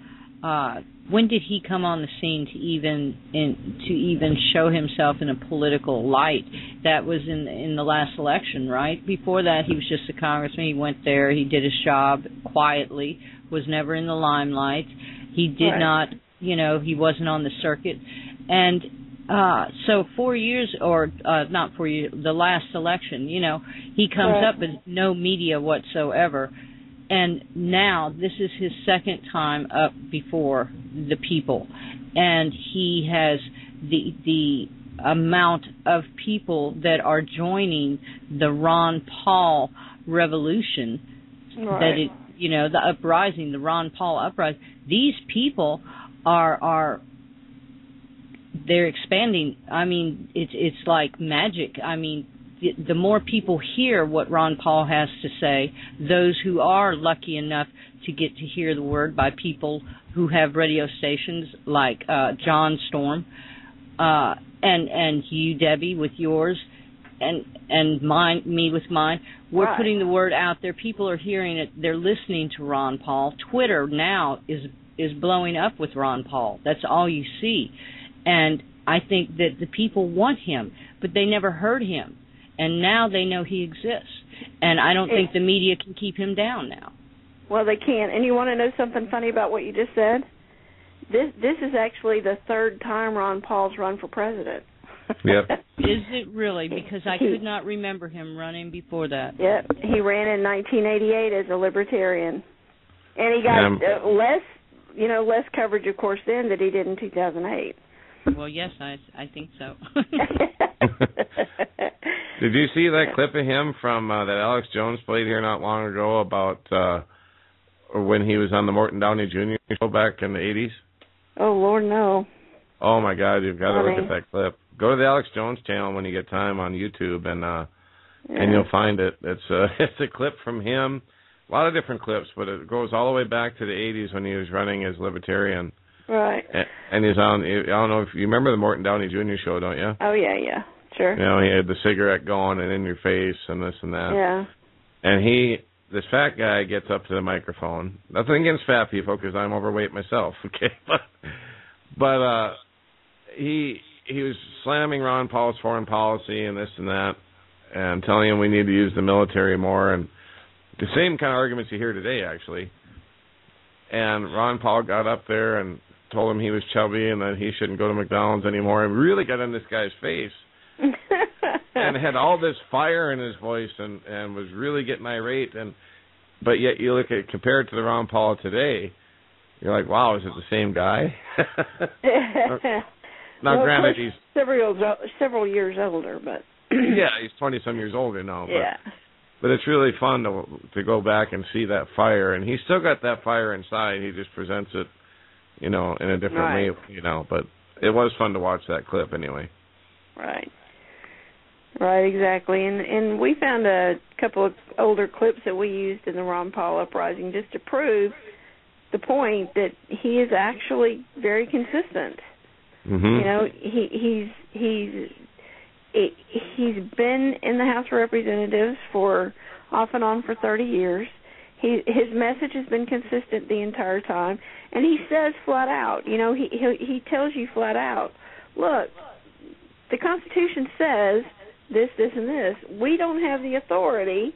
when did he come on the scene to even show himself in a political light? That was in the last election, right? Before that, he was just a congressman. He went there, he did his job quietly, was never in the limelight. He did not, he wasn't on the circuit. And so 4 years, or not 4 years, the last election, he comes up with no media whatsoever. And now this is his second time up before the people. And he has the amount of people that are joining the Ron Paul revolution, that the uprising, the Ron Paul uprising. These people they're expanding. I mean, it's like magic. I mean, the more people hear what Ron Paul has to say, those who are lucky enough to get to hear the word by people who have radio stations like John Storm, and you, Debbie, with yours, and me with mine. We're putting the word out there. People are hearing it. They're listening to Ron Paul. Twitter now is blowing up with Ron Paul. That's all you see. And I think that the people want him, but they never heard him. And now they know he exists. And I don't think the media can keep him down now. Well, they can't. And you want to know something funny about what you just said? This is actually the third time Ron Paul's run for president. Yep. Is it really? Because I could not remember him running before that. Yep. He ran in 1988 as a libertarian. And he got less coverage, of course, then that he did in 2008. Well, yes, I think so. Did you see that clip of him from that Alex Jones played here not long ago about when he was on the Morton Downey Jr. show back in the 80s? Oh, Lord, no. Oh, my God, you've got to look at that clip. Go to the Alex Jones channel when you get time on YouTube, and you'll find it. It's a clip from him. A lot of different clips, but it goes all the way back to the 80s when he was running as libertarian. Right. And he's on, I don't know if you remember the Morton Downey Jr. show, don't you? Oh, yeah, sure. He had the cigarette going and in your face and this and that. Yeah. And this fat guy gets up to the microphone. Nothing against fat people because I'm overweight myself, okay? But he was slamming Ron Paul's foreign policy and this and that and telling him we need to use the military more, and the same kind of arguments you hear today, actually. And Ron Paul got up there and told him he was chubby and that he shouldn't go to McDonald's anymore, and really got in this guy's face and had all this fire in his voice and was really getting irate. But yet you look at compared to the Ron Paul today, you're like, wow, is it the same guy? Now, well, granted, he's several years older, but yeah, he's 20-some years older now. But it's really fun to go back and see that fire, and he's still got that fire inside. He just presents it, in a different way, But it was fun to watch that clip anyway. Right, exactly. And we found a couple of older clips that we used in the Ron Paul Uprising just to prove the point that he is actually very consistent. Mm-hmm. He's been in the House of Representatives off and on for 30 years. His message has been consistent the entire time, and he says flat out, he tells you flat out, look, the Constitution says this, and this. We don't have the authority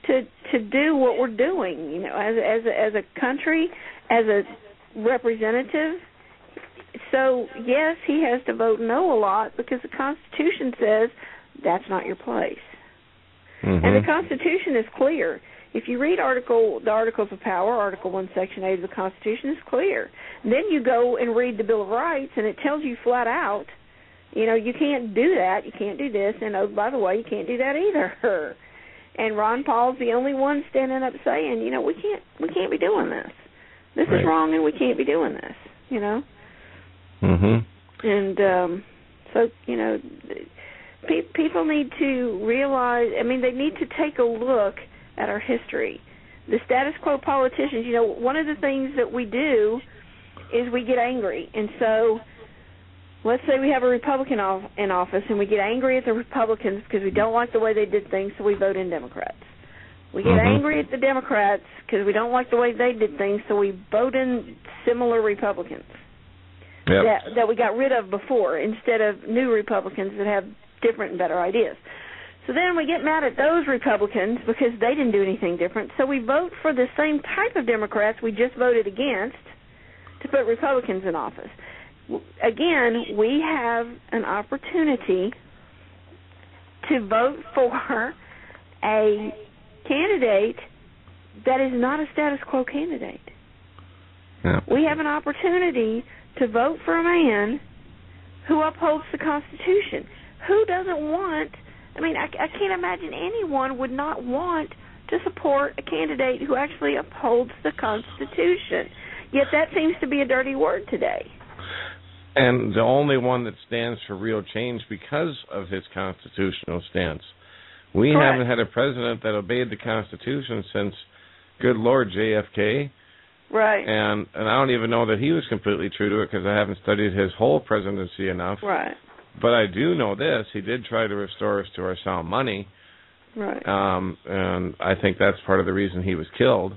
to do what we're doing, as a country, as a representative. So, yes, he has to vote no a lot because the Constitution says that's not your place. Mm-hmm. And the Constitution is clear. If you read the Articles of Power, Article 1, Section 8 of the Constitution is clear. Then you go and read the Bill of Rights, and it tells you flat out, you can't do that, you can't do this, and oh, by the way, you can't do that either. And Ron Paul's the only one standing up saying, we can't be doing this. This is wrong, and we can't be doing this, Mm-hmm. And so, people need to realize, they need to take a look at our history. The status quo politicians, one of the things that we do is we get angry. And so let's say we have a Republican in office and we get angry at the Republicans because we don't like the way they did things, so we vote in Democrats. We get angry at the Democrats because we don't like the way they did things, so we vote in similar Republicans that we got rid of before instead of new Republicans that have different and better ideas. So then we get mad at those Republicans because they didn't do anything different. So we vote for the same type of Democrats we just voted against to put Republicans in office. Again, we have an opportunity to vote for a candidate that is not a status quo candidate. Yeah. We have an opportunity to vote for a man who upholds the Constitution. Who doesn't want... I mean, I can't imagine anyone would not want to support a candidate who actually upholds the Constitution. Yet that seems to be a dirty word today. And the only one that stands for real change because of his constitutional stance. We Correct. haven't had a president that obeyed the Constitution since, good Lord, JFK. Right. And I don't even know that he was completely true to it because I haven't studied his whole presidency enough. Right. But I do know this. He did try to restore us to our sound money. Right. And I think that's part of the reason he was killed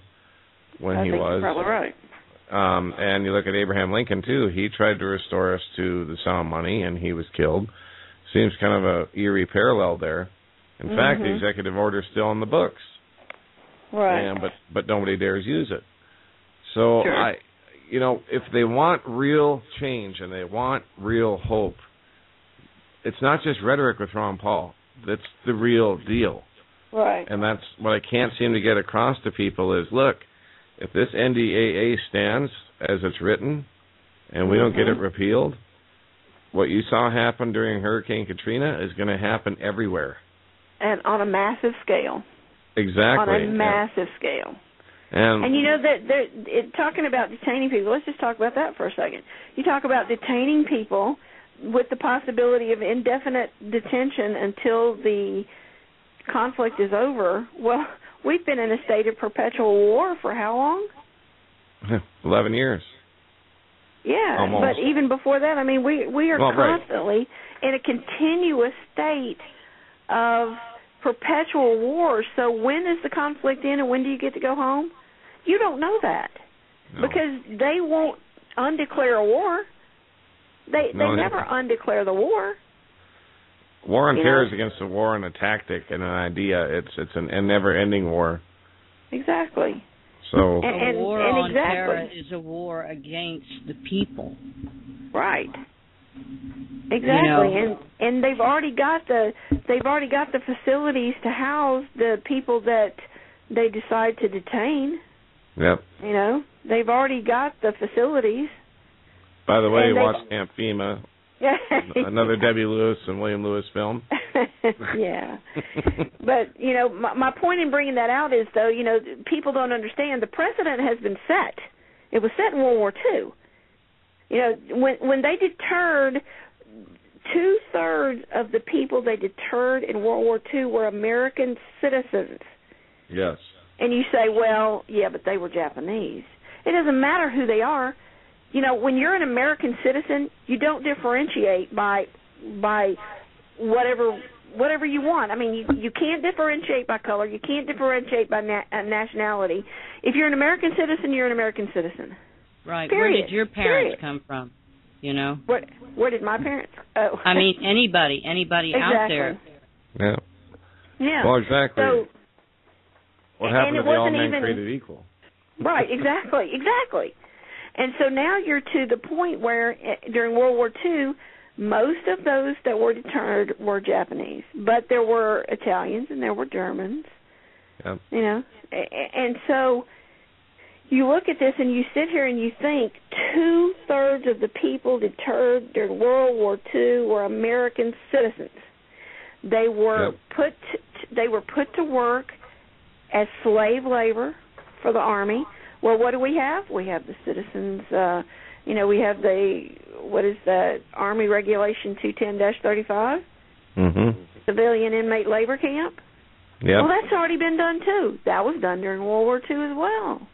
when he was. I think you're probably right. And you look at Abraham Lincoln, too. He tried to restore us to the sound money, and he was killed. Seems kind of a eerie parallel there. In fact, the executive order is still in the books. Right. But nobody dares use it. So, sure. If they want real change and they want real hope, it's not just rhetoric with Ron Paul. That's the real deal. Right. And that's what I can't seem to get across to people is, look, if this NDAA stands as it's written and we don't get it repealed, what you saw happen during Hurricane Katrina is going to happen everywhere. And on a massive scale. Exactly. On a massive scale. And you know that talking about detaining people, let's just talk about that for a second. You talk about detaining people with the possibility of indefinite detention until the conflict is over. Well, we've been in a state of perpetual war for how long? 11 years. Yeah, almost. But even before that, I mean, we are constantly in a continuous state of perpetual war. So when does the conflict end and when do you get to go home? You don't know that. No. Because they won't undeclare a war. They never undeclare the war. War on terror is against a war and a tactic and an idea. It's a never-ending war. Exactly. So a war on terror is a war against the people. Right. Exactly. And they've already got the facilities to house the people that they decide to detain. Yep. They've already got the facilities. By the way, watch Camp Fema, another Debbie Lewis and William Lewis film. Yeah. But, my point in bringing that out is, though, people don't understand the precedent has been set. It was set in World War II. When they deterred, 2/3 of the people they deterred in World War II were American citizens. Yes. And you say, well, yeah, but they were Japanese. It doesn't matter who they are. When you're an American citizen, you don't differentiate by whatever you want. I mean, you can't differentiate by color. You can't differentiate by nationality. If you're an American citizen, you're an American citizen. Right. Period. Where did your parents come from? Where did my parents? Oh. I mean, anybody exactly. Out there. Yeah. Yeah. Well, exactly. So, what happened if all men created equal? Right. Exactly. And so now you're to the point where during World War II, most of those that were deterred were Japanese, but there were Italians and there were Germans. Yep. And so you look at this and you sit here and you think 2/3 of the people deterred during World War II were American citizens. They were put to work as slave labor for the Army. Well, what do we have? We have the citizens, we have what is that, Army Regulation 210-35? Mm-hmm. Civilian inmate labor camp? Yeah. Well, that's already been done, too. That was done during World War II as well.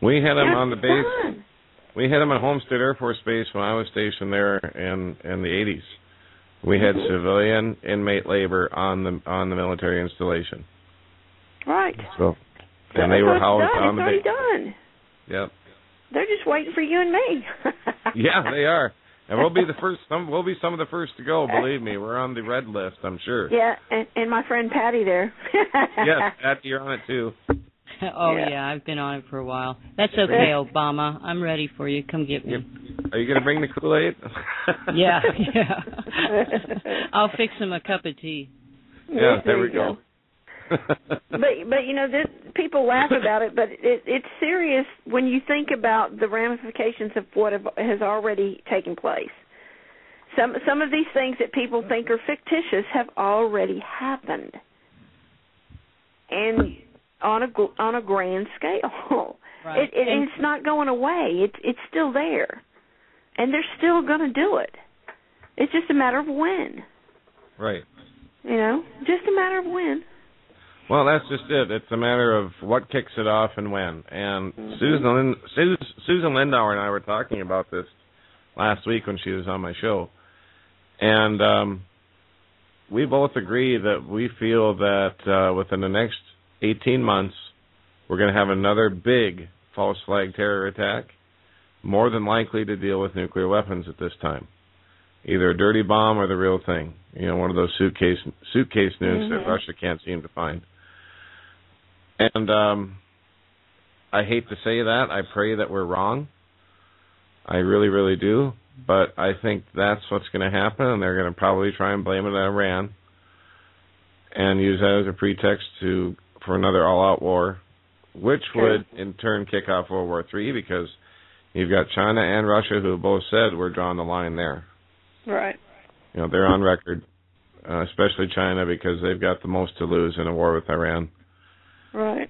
We had them on the base. We had them at Homestead Air Force Base when I was stationed there in the 80s. We had civilian inmate labor on the military installation. Right. So they were howling on the It's already done. Yep. They're just waiting for you and me. Yeah, they are. And we'll be the first. We'll be some of the first to go. Believe me, we're on the red list. I'm sure. Yeah, and my friend Patty there. Yes, Patty, you're on it too. Oh yeah, I've been on it for a while. That's okay, Obama. I'm ready for you. Come get me. Are you going to bring the Kool-Aid? Yeah. I'll fix him a cup of tea. Yeah, there we go. but you know, people laugh about it, but it's serious when you think about the ramifications of what has already taken place. Some of these things that people think are fictitious have already happened, and on a grand scale. Right. It's not going away. It's still there, and they're still going to do it. It's just a matter of when. Right. You know, just a matter of when. Well, that's just it. It's a matter of what kicks it off and when. And Susan Lindauer and I were talking about this last week when she was on my show. And we both agree that we feel that within the next 18 months, we're going to have another big false flag terror attack, more than likely to deal with nuclear weapons at this time. Either a dirty bomb or the real thing. You know, one of those suitcase nukes that Russia can't seem to find. And I hate to say that. I pray that we're wrong. I really, really do. But I think that's what's going to happen, and they're going to probably try and blame it on Iran and use that as a pretext for another all-out war, which would in turn kick off World War III, because you've got China and Russia who both said we're drawing the line there. Right. You know, they're on record, especially China, because they've got the most to lose in a war with Iran. Right.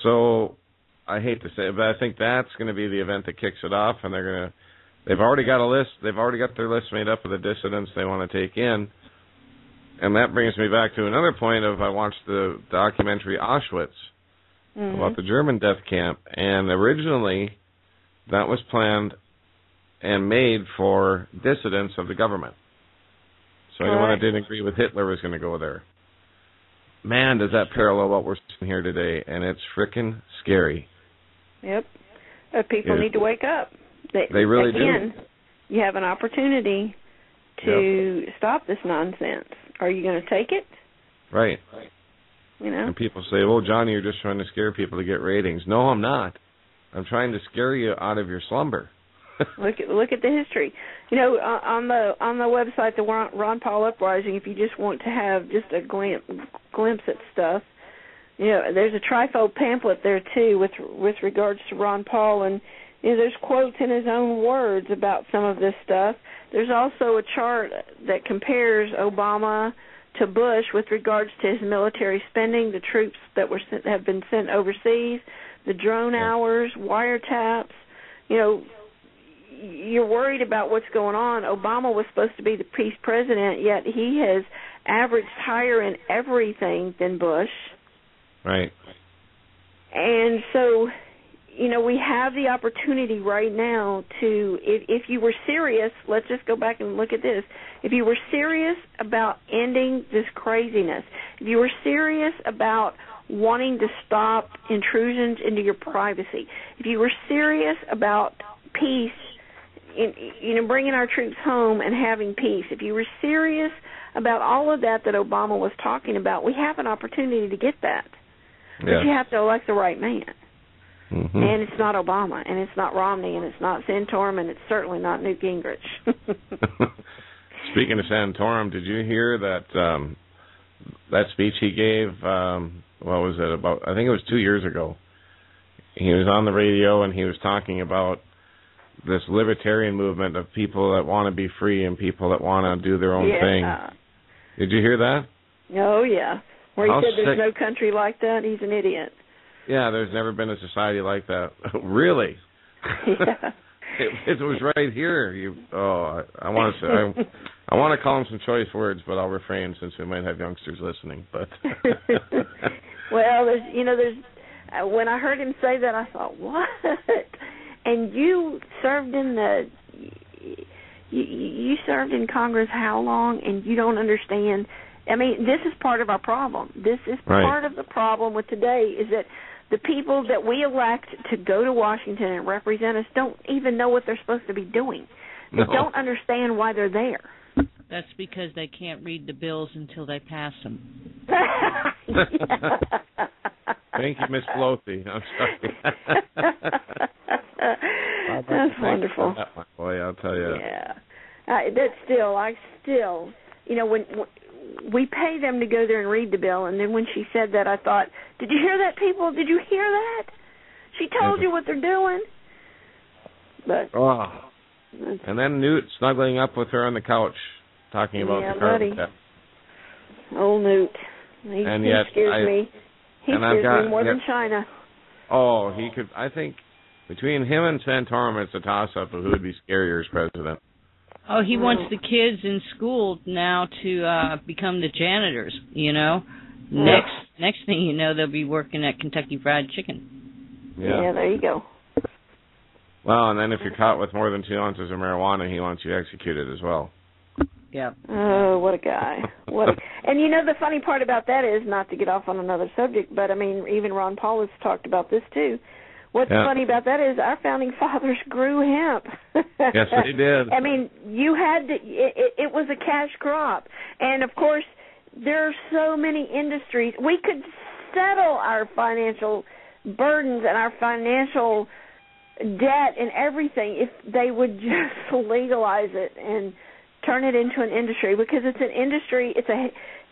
So I hate to say it, but I think that's going to be the event that kicks it off, and they've already got a list. They've already got their list made up of the dissidents they want to take in. And that brings me back to another point of I watched the documentary Auschwitz about the German death camp, and originally that was planned and made for dissidents of the government. So anyone that didn't agree with Hitler was going to go there. Man, does that parallel what we're seeing here today, and it's frickin' scary. Yep. People need to wake up. They really do. You have an opportunity to stop this nonsense. Are you going to take it? Right. You know? And people say, well, Johnny, you're just trying to scare people to get ratings. No, I'm not. I'm trying to scare you out of your slumber. Look at the history. You know, on the website, the Ron Paul Uprising, if you just want to have just a glimpse at stuff, you know, there's a trifold pamphlet there too with regards to Ron Paul, and you know, there's quotes in his own words about some of this stuff. There's also a chart that compares Obama to Bush with regards to his military spending, the troops that have been sent overseas, the drone hours, wiretaps. You know, you're worried about what's going on. Obama was supposed to be the peace president, yet he has averaged higher in everything than Bush. Right. And so, you know, we have the opportunity right now to, if you were serious, let's just go back and look at this. If you were serious about ending this craziness, if you were serious about wanting to stop intrusions into your privacy, if you were serious about peace, you know, bringing our troops home and having peace, if you were serious about all of that Obama was talking about, we have an opportunity to get that. But you have to elect the right man. Mm-hmm. And it's not Obama, and it's not Romney, and it's not Santorum, and it's certainly not Newt Gingrich. Speaking of Santorum, did you hear that that speech he gave, what was it, about, I think it was 2 years ago. He was on the radio, and he was talking about this libertarian movement of people that want to be free and people that want to do their own thing. Did you hear that? Oh, yeah. Where he said there's no country like that, he's an idiot. Yeah, there's never been a society like that. Really? Yeah. It was right here. I want to say I want to call him some choice words, but I'll refrain since we might have youngsters listening. But well, there's when I heard him say that, I thought, what? And you served in you served in Congress how long? And you don't understand I mean, this is part of our problem. This is part of the problem with today is that the people that we elect to go to Washington and represent us don't even know what they're supposed to be doing. They don't understand why they're there. That's because they can't read the bills until they pass them. Thank you, Miss Flothi. I'm sorry. That's wonderful. Boy, I'll tell you. Yeah. I still, when we pay them to go there and read the bill, and then when she said that, I thought, did you hear that, people? Did you hear that? She told you what they're doing. But and then Newt snuggling up with her on the couch, talking about the carbon tax. Old Newt. He scares me. He scares me more than China. Oh, he could. I think between him and Santorum, it's a toss-up of who would be scarier as president. Oh, he wants the kids in school now to become the janitors, Next thing you know, they'll be working at Kentucky Fried Chicken. Yeah, there you go. Well, and then if you're caught with more than 2 ounces of marijuana, he wants you executed as well. Yeah. Oh, what a guy. And the funny part about that is, not to get off on another subject, but, I mean, even Ron Paul has talked about this, too. What's funny about that is our founding fathers grew hemp. Yes, they did. I mean, you had to, it was a cash crop. And, of course, there are so many industries. We could settle our financial burdens and our financial debt and everything if they would just legalize it and turn it into an industry, because it's an industry.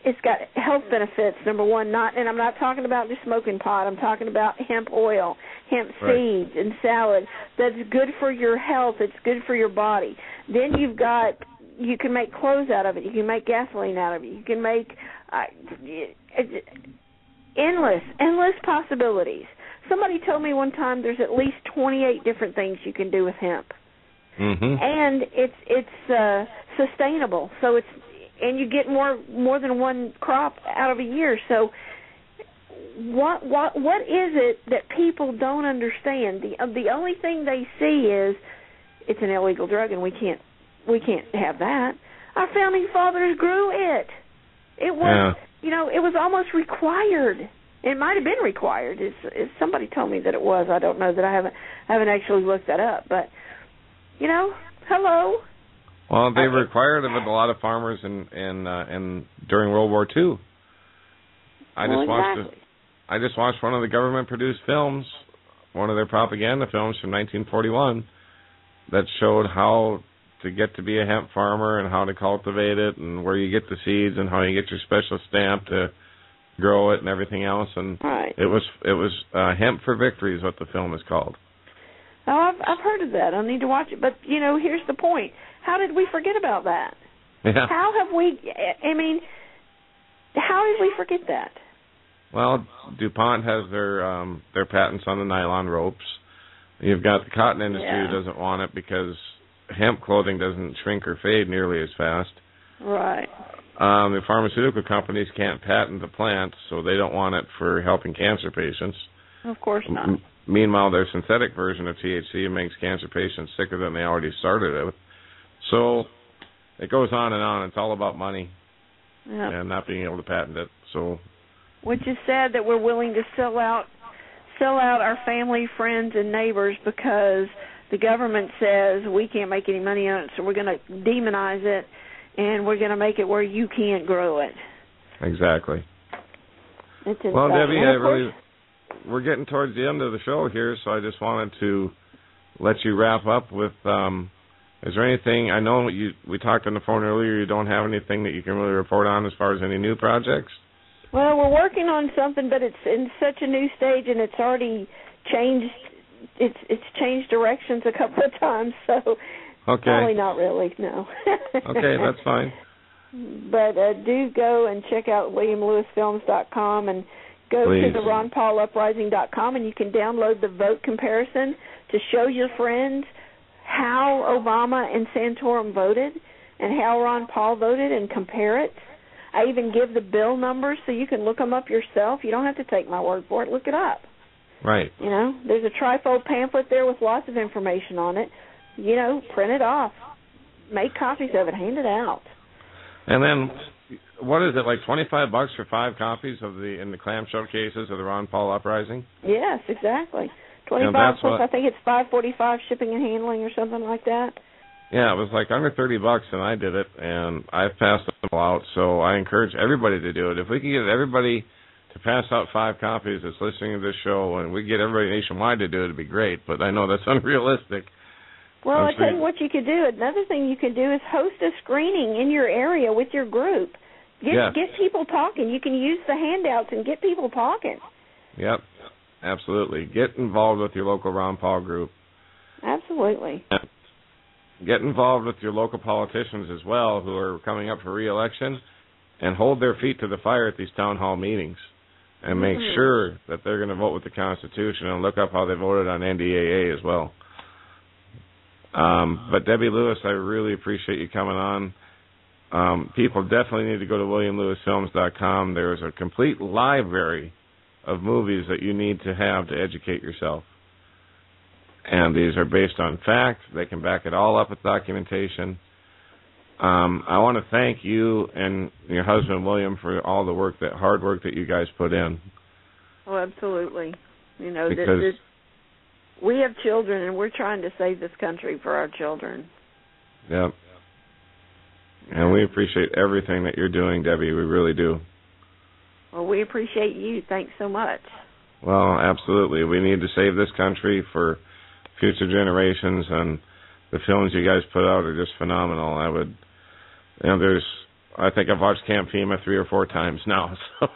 It's got health benefits. Number one, and I'm not talking about just smoking pot. I'm talking about hemp oil, hemp seeds, and salad. That's good for your health. It's good for your body. Then you can make clothes out of it. You can make gasoline out of it. You can make endless possibilities. Somebody told me one time there's at least 28 different things you can do with hemp. Mm-hmm. And it's sustainable. So and you get more than one crop out of a year. So what is it that people don't understand? The only thing they see is it's an illegal drug, and we can't have that. Our founding fathers grew it. It was it was almost required. It might have been required. Somebody told me that it was. I don't know that I haven't actually looked that up. But hello. Well, they required it with a lot of farmers in during World War II. I just watched one of the government-produced films, one of their propaganda films from 1941, that showed how to get to be a hemp farmer and how to cultivate it and where you get the seeds and how you get your special stamp to grow it and everything else. And it was Hemp for Victory is what the film is called. Oh, I've heard of that. I need to watch it. But, here's the point. How did we forget about that? Yeah. How did we forget that? Well, DuPont has their patents on the nylon ropes. You've got the cotton industry who doesn't want it because hemp clothing doesn't shrink or fade nearly as fast. Right. The pharmaceutical companies can't patent the plant, so they don't want it for helping cancer patients. Of course not. Meanwhile, their synthetic version of THC makes cancer patients sicker than they already started it with. So it goes on and on. It's all about money and not being able to patent it. So, which is sad that we're willing to sell out our family, friends, and neighbors because the government says we can't make any money on it, so we're going to demonize it, and we're going to make it where you can't grow it. Exactly. It's well, Debbie, we're getting towards the end of the show here, so I just wanted to let you wrap up with, is there anything, I know we talked on the phone earlier, you don't have anything that you can really report on as far as any new projects? Well, we're working on something, but it's in such a new stage, and it's already changed. It's changed directions a couple of times, so probably not really, no. Okay, that's fine. But do go and check out WilliamLewisFilms.com and go to the RonPaulUprising.com, and you can download the vote comparison to show your friends how Obama and Santorum voted and how Ron Paul voted and compare it. I even give the bill numbers so you can look them up yourself. You don't have to take my word for it. Look it up. Right. There's a trifold pamphlet there with lots of information on it. Print it off. Make copies of it. Hand it out. And then what is it, like $25 for 5 copies of in the clamshell cases of the Ron Paul Uprising? Yes, exactly. 25 plus, I think it's $5.45 shipping and handling or something like that. Yeah, it was like under $30, and I did it, and I've passed them all out. So I encourage everybody to do it. If we can get everybody to pass out 5 copies that's listening to this show, and we get everybody nationwide to do it, it'd be great. But I know that's unrealistic. Well, I'll tell you what you could do. Another thing you could do is host a screening in your area with your group. Get people talking. You can use the handouts and get people talking. Yep, absolutely. Get involved with your local Ron Paul group. Absolutely. Get involved with your local politicians as well who are coming up for re-election, and hold their feet to the fire at these town hall meetings and make sure that they're going to vote with the Constitution, and look up how they voted on NDAA as well. But Debbie Lewis, I really appreciate you coming on. People definitely need to go to WilliamLewisFilms.com. There's a complete library of movies that you need to have to educate yourself. And these are based on fact. They can back it all up with documentation. I want to thank you and your husband, William, for all the work, that hard work that you guys put in. Oh, absolutely. You know, because we have children, and we're trying to save this country for our children. Yep. And we appreciate everything that you're doing, Debbie. We really do. Well, we appreciate you. Thanks so much. Well, absolutely. We need to save this country for future generations, and the films you guys put out are just phenomenal. I think I've watched Camp Fema 3 or 4 times now, so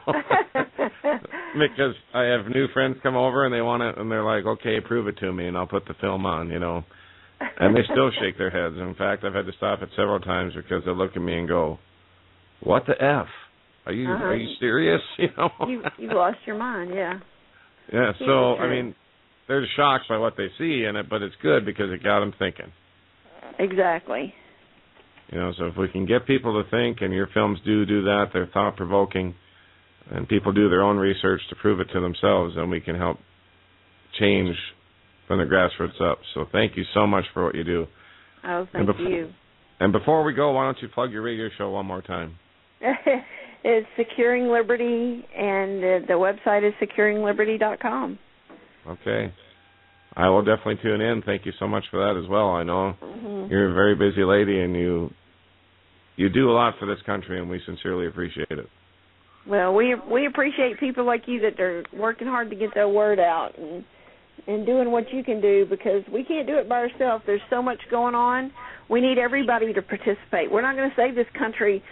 because I have new friends come over and they want it, and they're like, "Okay, prove it to me," and I'll put the film on, and they still shake their heads. In fact, I've had to stop it several times because they look at me and go, "What the F? Are you serious?" You've lost your mind, yeah. Yeah. So I mean, they're shocked by what they see in it, but it's good because it got them thinking. Exactly. So if we can get people to think, and your films do that, they're thought-provoking, and people do their own research to prove it to themselves, then we can help change from the grassroots up. So thank you so much for what you do. Oh, thank you. And before we go, why don't you plug your radio show one more time? It's Securing Liberty, and the website is securingliberty.com. Okay. I will definitely tune in. Thank you so much for that as well. I know you're a very busy lady, and you do a lot for this country, and we sincerely appreciate it. Well, we appreciate people like you that are working hard to get their word out and doing what you can do, because we can't do it by ourselves. There's so much going on. We need everybody to participate. We're not going to save this country,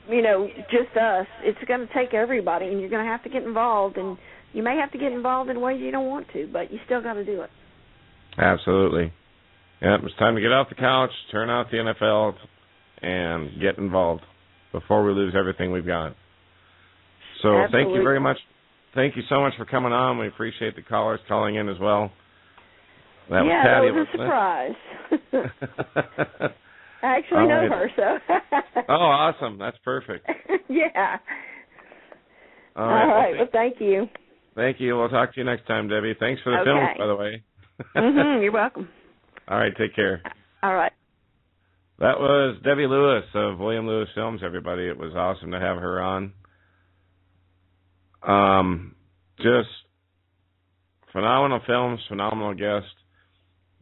just us. It's going to take everybody, and you're going to have to get involved, and you may have to get involved in ways you don't want to, but you still got to do it. Absolutely. Yeah, it's time to get off the couch, turn out the NFL, and get involved before we lose everything we've got. So Absolutely. Thank you very much. Thank you so much for coming on. We appreciate the callers calling in as well. That was Patty, that was a surprise. I actually know her, so. Oh, awesome. That's perfect. Yeah. All right. Well, thank you. Thank you. We'll talk to you next time, Debbie. Thanks for the films, by the way. You're welcome. All right. Take care. All right. That was Debbie Lewis of William Lewis Films, everybody. It was awesome to have her on. Just phenomenal films, phenomenal guest.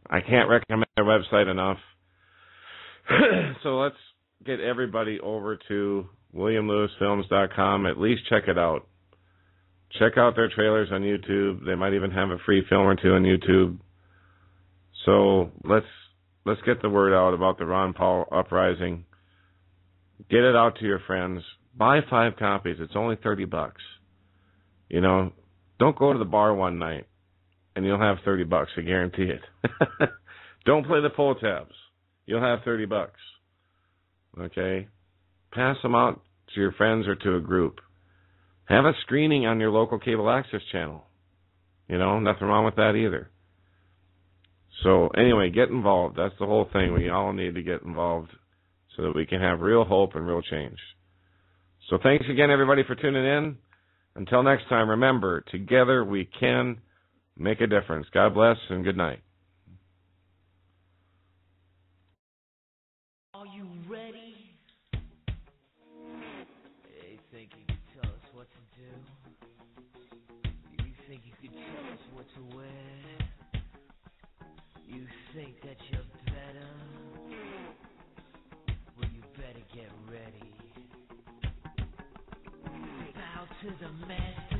I can't recommend their website enough. So let's get everybody over to WilliamLewisFilms.com. At least check it out. Check out their trailers on YouTube. They might even have a free film or two on YouTube. So let's get the word out about the Ron Paul Uprising. Get it out to your friends. Buy 5 copies. It's only $30. Don't go to the bar one night and you'll have $30. I guarantee it. Don't play the pull tabs. You'll have $30. Okay? Pass them out to your friends or to a group. Have a screening on your local cable access channel. Nothing wrong with that either. So anyway, get involved. That's the whole thing. We all need to get involved so that we can have real hope and real change. So thanks again, everybody, for tuning in. Until next time, remember, together we can make a difference. God bless and good night. Are you ready? think you could tell us what to do? You think you could tell us what to wear? You think that you're better? Well, you better get ready. Bow to the master.